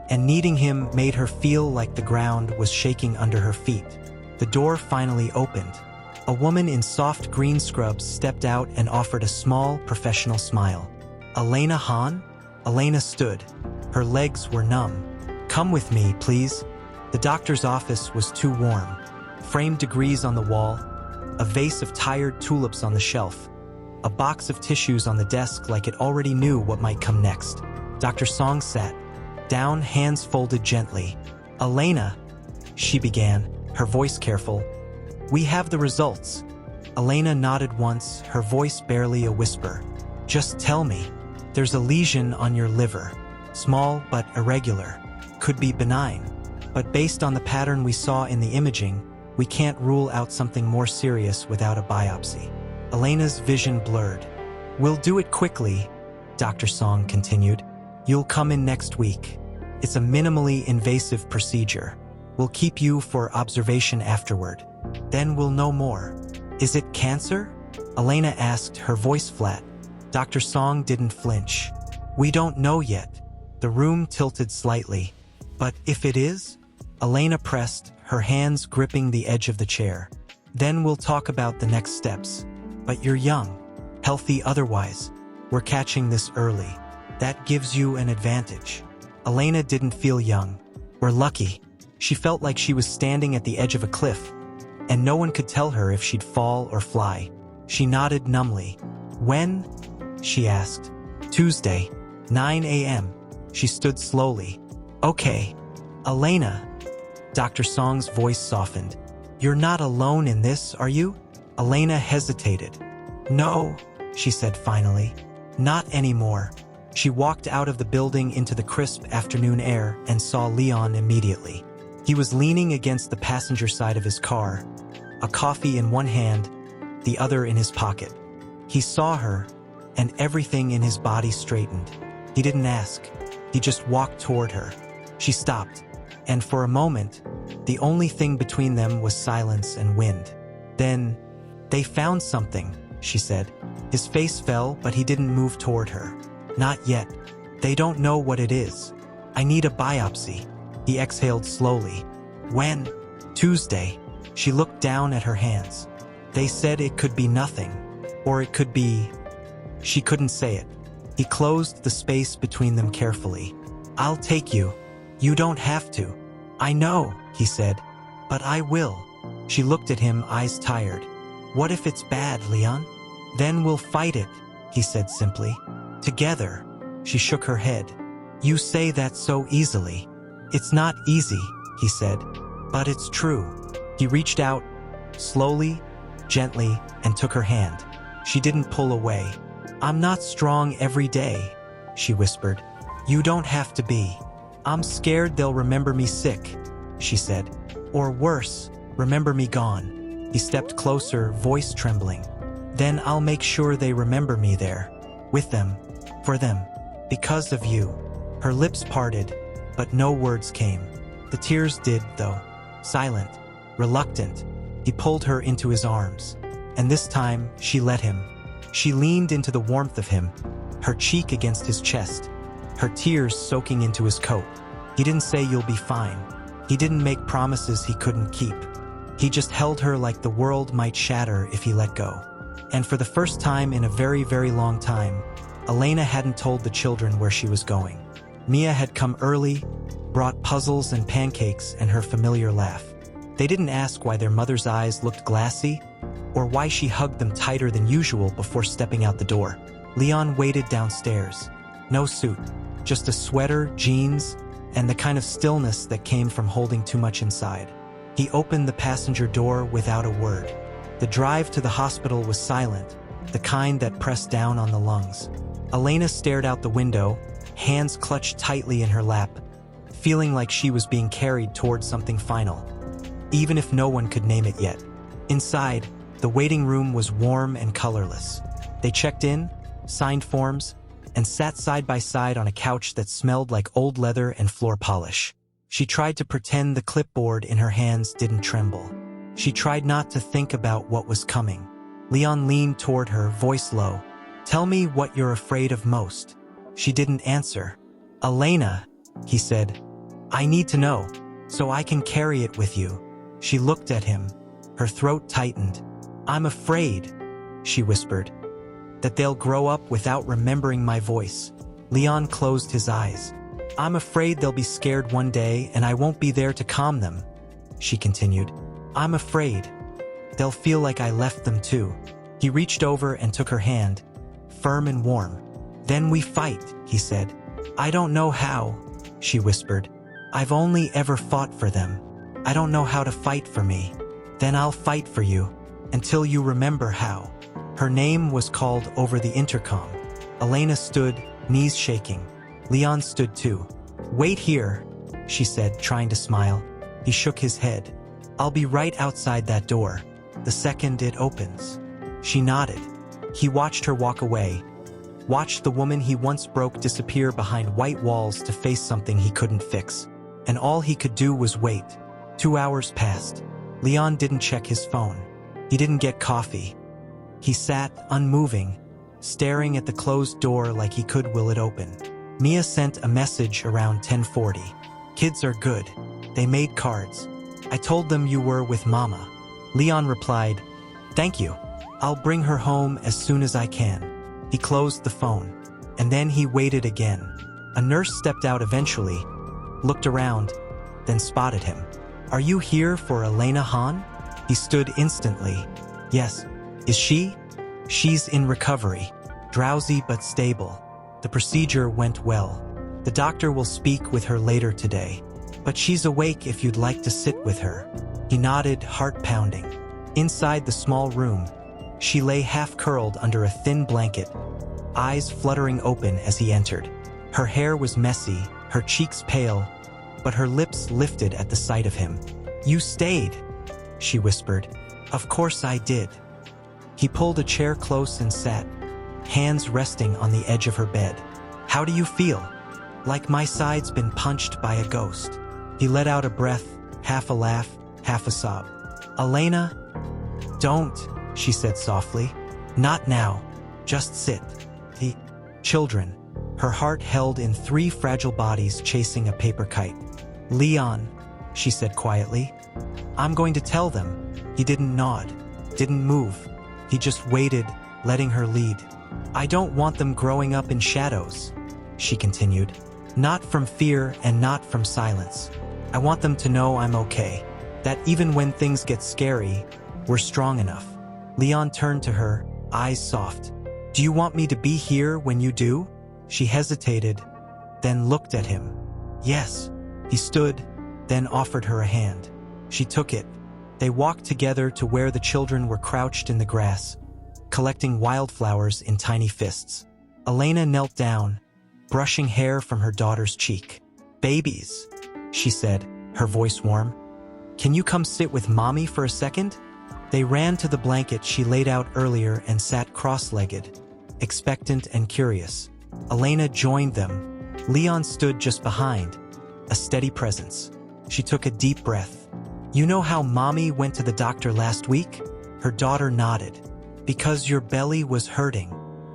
And needing him made her feel like the ground was shaking under her feet. The door finally opened. A woman in soft green scrubs stepped out and offered a small, professional smile. Elena Hahn? Elena stood. Her legs were numb. Come with me, please. The doctor's office was too warm. Framed degrees on the wall, a vase of tired tulips on the shelf, a box of tissues on the desk like it already knew what might come next. Dr. Song sat down, hands folded gently. Elena, she began, her voice careful. We have the results. Elena nodded once, her voice barely a whisper. Just tell me. There's a lesion on your liver. Small but irregular. Could be benign. But based on the pattern we saw in the imaging, we can't rule out something more serious without a biopsy. Elena's vision blurred. We'll do it quickly, Dr. Song continued. You'll come in next week. It's a minimally invasive procedure. We'll keep you for observation afterward. Then we'll know more. Is it cancer? Elena asked, her voice flat. Dr. Song didn't flinch. We don't know yet. The room tilted slightly. But if it is? Elena pressed, her hands gripping the edge of the chair. Then we'll talk about the next steps. But you're young, healthy otherwise. We're catching this early. That gives you an advantage. Elena didn't feel young. We're lucky. She felt like she was standing at the edge of a cliff, and no one could tell her if she'd fall or fly. She nodded numbly. When? She asked. Tuesday, 9 a.m. She stood slowly. Okay. Elena. Dr. Song's voice softened. You're not alone in this, are you? Elena hesitated. No, she said finally. Not anymore. She walked out of the building into the crisp afternoon air and saw Leon immediately. He was leaning against the passenger side of his car, a coffee in one hand, the other in his pocket. He saw her, and everything in his body straightened. He didn't ask. He just walked toward her. She stopped, and for a moment, the only thing between them was silence and wind. Then, they found something, she said. His face fell, but he didn't move toward her. Not yet. They don't know what it is. I need a biopsy. He exhaled slowly. When? Tuesday. She looked down at her hands. They said it could be nothing, or it could be... She couldn't say it. He closed the space between them carefully. I'll take you. You don't have to. I know, he said, but I will. She looked at him, eyes tired. What if it's bad, Leon? Then we'll fight it, he said simply. Together. She shook her head. You say that so easily. It's not easy, he said, but it's true. He reached out, slowly, gently, and took her hand. She didn't pull away. I'm not strong every day, she whispered. You don't have to be. I'm scared they'll remember me sick, she said. Or worse, remember me gone. He stepped closer, voice trembling. Then I'll make sure they remember me there. With them. For them. Because of you. Her lips parted, but no words came. The tears did, though. Silent. Reluctant. He pulled her into his arms. And this time, she let him. She leaned into the warmth of him, her cheek against his chest, her tears soaking into his coat. He didn't say you'll be fine. He didn't make promises he couldn't keep. He just held her like the world might shatter if he let go. And for the first time in a very, very long time, Elena hadn't told the children where she was going. Mia had come early, brought puzzles and pancakes and her familiar laugh. They didn't ask why their mother's eyes looked glassy, or why she hugged them tighter than usual before stepping out the door. Leon waited downstairs. No suit, just a sweater, jeans, and the kind of stillness that came from holding too much inside. He opened the passenger door without a word. The drive to the hospital was silent, the kind that pressed down on the lungs. Elena stared out the window, hands clutched tightly in her lap, feeling like she was being carried towards something final, even if no one could name it yet. Inside, the waiting room was warm and colorless. They checked in, signed forms, and sat side by side on a couch that smelled like old leather and floor polish. She tried to pretend the clipboard in her hands didn't tremble. She tried not to think about what was coming. Leon leaned toward her, voice low. "Tell me what you're afraid of most." She didn't answer. "Elena," he said, "I need to know, so I can carry it with you." She looked at him. Her throat tightened. "I'm afraid," she whispered, "that they'll grow up without remembering my voice." Leon closed his eyes. "I'm afraid they'll be scared one day and I won't be there to calm them," she continued. "I'm afraid they'll feel like I left them too." He reached over and took her hand, firm and warm. "Then we fight," he said. "I don't know how," she whispered. "I've only ever fought for them. I don't know how to fight for me. Then I'll fight for you, until you remember how." Her name was called over the intercom. Elena stood, knees shaking. Leon stood too. "Wait here," she said, trying to smile. He shook his head. "I'll be right outside that door, the second it opens." She nodded. He watched her walk away, watched the woman he once broke disappear behind white walls to face something he couldn't fix. And all he could do was wait. 2 hours passed. Leon didn't check his phone. He didn't get coffee. He sat, unmoving, staring at the closed door like he could will it open. Mia sent a message around 10:40. "Kids are good. They made cards. I told them you were with Mama." Leon replied, "Thank you. I'll bring her home as soon as I can." He closed the phone. And then he waited again. A nurse stepped out eventually, looked around, then spotted him. "Are you here for Elena Hahn?" He stood instantly. "Yes. Is she?" "She's in recovery. Drowsy but stable. The procedure went well. The doctor will speak with her later today. But she's awake if you'd like to sit with her." He nodded, heart pounding. Inside the small room, she lay half-curled under a thin blanket, eyes fluttering open as he entered. Her hair was messy, her cheeks pale, but her lips lifted at the sight of him. "You stayed," she whispered. "Of course I did." He pulled a chair close and sat, hands resting on the edge of her bed. "How do you feel?" "Like my side's been punched by a ghost." He let out a breath, half a laugh, half a sob. "Elena?" "Don't," she said softly. "Not now. Just sit." The children, her heart held in 3 fragile bodies chasing a paper kite. "Leon," she said quietly. "I'm going to tell them." He didn't nod, didn't move. He just waited, letting her lead. "I don't want them growing up in shadows," she continued. "Not from fear and not from silence. I want them to know I'm okay. That even when things get scary, we're strong enough." Leon turned to her, eyes soft. "Do you want me to be here when you do?" She hesitated, then looked at him. "Yes." He stood, then offered her a hand. She took it. They walked together to where the children were crouched in the grass, collecting wildflowers in tiny fists. Elena knelt down, brushing hair from her daughter's cheek. "Babies," she said, her voice warm. "Can you come sit with Mommy for a second?" They ran to the blanket she laid out earlier and sat cross-legged, expectant and curious. Elena joined them. Leon stood just behind, a steady presence. She took a deep breath. "You know how Mommy went to the doctor last week?" Her daughter nodded. "Because your belly was hurting."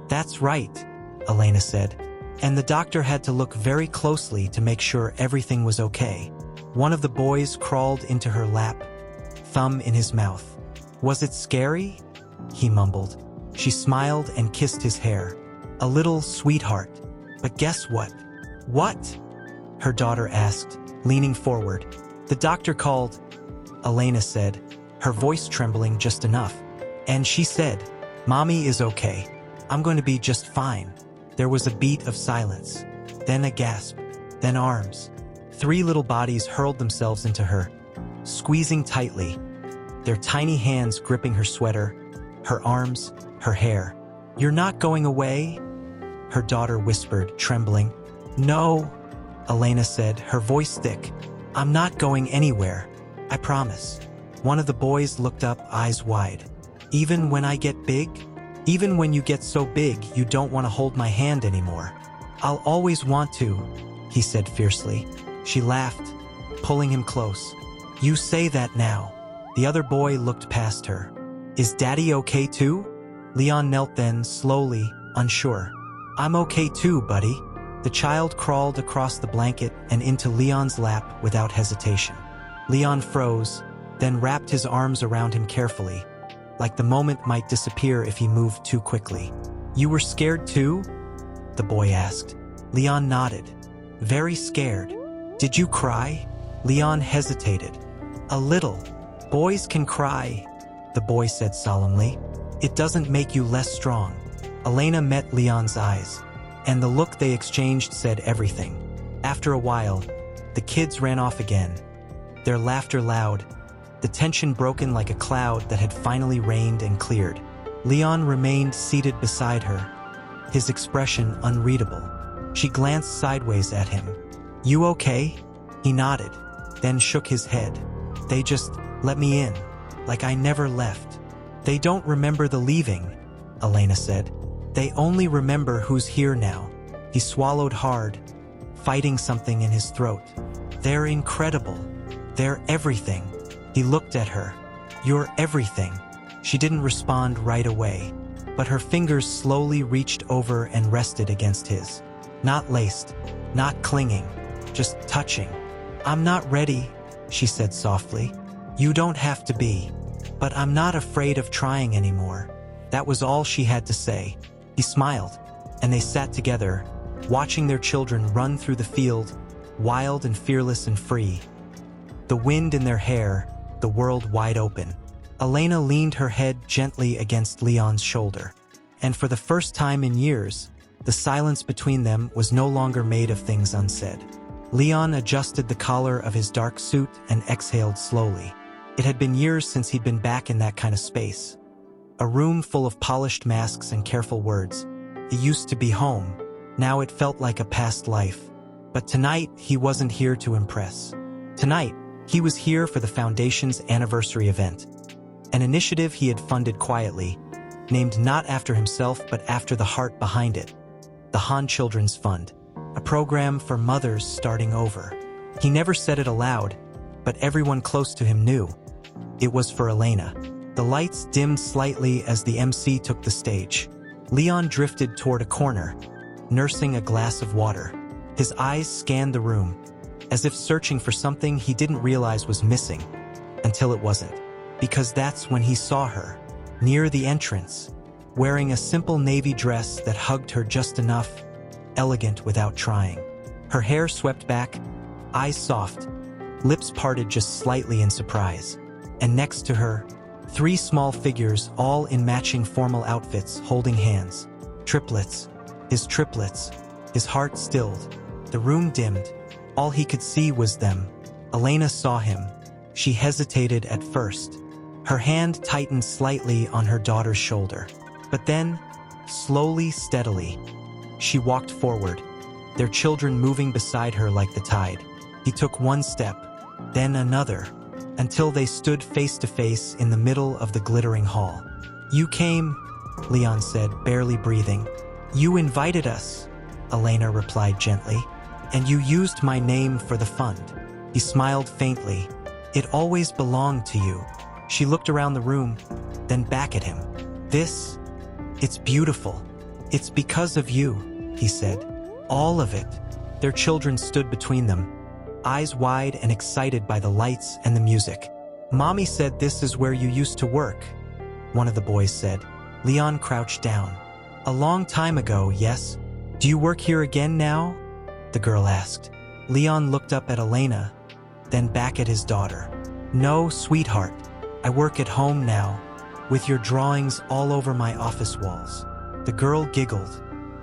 "That's right," Elena said. "And the doctor had to look very closely to make sure everything was okay." One of the boys crawled into her lap, thumb in his mouth. "Was it scary?" he mumbled. She smiled and kissed his hair. "A little, sweetheart. But guess what?" "What?" her daughter asked, leaning forward. "The doctor called," Elena said, her voice trembling just enough. "And she said, Mommy is okay. I'm going to be just fine." There was a beat of silence, then a gasp, then arms. 3 little bodies hurled themselves into her, squeezing tightly, their tiny hands gripping her sweater, her arms, her hair. "You're not going away?" her daughter whispered, trembling. "No," Elena said, her voice thick. "I'm not going anywhere. I promise." One of the boys looked up, eyes wide. "Even when I get big? Even when you get so big you don't want to hold my hand anymore?" "I'll always want to," he said fiercely. She laughed, pulling him close. "You say that now." The other boy looked past her. "Is Daddy okay too?" Leon knelt then, slowly, unsure. "I'm okay too, buddy." The child crawled across the blanket and into Leon's lap without hesitation. Leon froze, then wrapped his arms around him carefully, like the moment might disappear if he moved too quickly. "You were scared too?" the boy asked. Leon nodded. "Very scared." "Did you cry?" Leon hesitated. "A little." "Boys can cry," the boy said solemnly. "It doesn't make you less strong." Elena met Leon's eyes, and the look they exchanged said everything. After a while, the kids ran off again, their laughter loud, the tension broken like a cloud that had finally rained and cleared. Leon remained seated beside her, his expression unreadable. She glanced sideways at him. "You okay?" He nodded, then shook his head. "They just let me in, like I never left." "They don't remember the leaving," Elena said. "They only remember who's here now." He swallowed hard, fighting something in his throat. "They're incredible. They're everything." He looked at her. "You're everything." She didn't respond right away, but her fingers slowly reached over and rested against his. Not laced, not clinging, just touching. "I'm not ready," she said softly. "You don't have to be. But I'm not afraid of trying anymore." That was all she had to say. He smiled, and they sat together, watching their children run through the field, wild and fearless and free. The wind in their hair, the world wide open. Elena leaned her head gently against Leon's shoulder. And for the first time in years, the silence between them was no longer made of things unsaid. Leon adjusted the collar of his dark suit and exhaled slowly. It had been years since he'd been back in that kind of space. A room full of polished masks and careful words. It used to be home. Now it felt like a past life. But tonight, he wasn't here to impress. Tonight, he was here for the Foundation's anniversary event. An initiative he had funded quietly, named not after himself but after the heart behind it. The Han Children's Fund. A program for mothers starting over. He never said it aloud, but everyone close to him knew. It was for Elena. The lights dimmed slightly as the MC took the stage. Leon drifted toward a corner, nursing a glass of water. His eyes scanned the room, as if searching for something he didn't realize was missing, until it wasn't. Because that's when he saw her, near the entrance, wearing a simple navy dress that hugged her just enough, elegant without trying. Her hair swept back, eyes soft, lips parted just slightly in surprise. And next to her, 3 small figures, all in matching formal outfits, holding hands. Triplets. His triplets. His heart stilled. The room dimmed. All he could see was them. Elena saw him. She hesitated at first. Her hand tightened slightly on her daughter's shoulder. But then, slowly, steadily, she walked forward, their children moving beside her like the tide. He took one step, then another, until they stood face to face in the middle of the glittering hall. "You came," Leon said, barely breathing. "You invited us," Elena replied gently. "And you used my name for the fund." He smiled faintly. "It always belonged to you." She looked around the room, then back at him. It's beautiful. It's because of you," he said. "All of it." Their children stood between them, eyes wide and excited by the lights and the music. "Mommy said this is where you used to work," one of the boys said. Leon crouched down. "A long time ago, yes? Do you work here again now?" the girl asked. Leon looked up at Elena, then back at his daughter. "No, sweetheart. I work at home now, with your drawings all over my office walls." The girl giggled.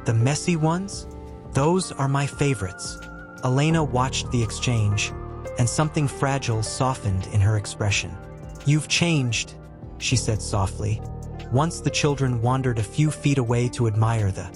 "The messy ones? Those are my favorites." Elena watched the exchange, and something fragile softened in her expression. "You've changed," she said softly. Once the children wandered a few feet away to admire the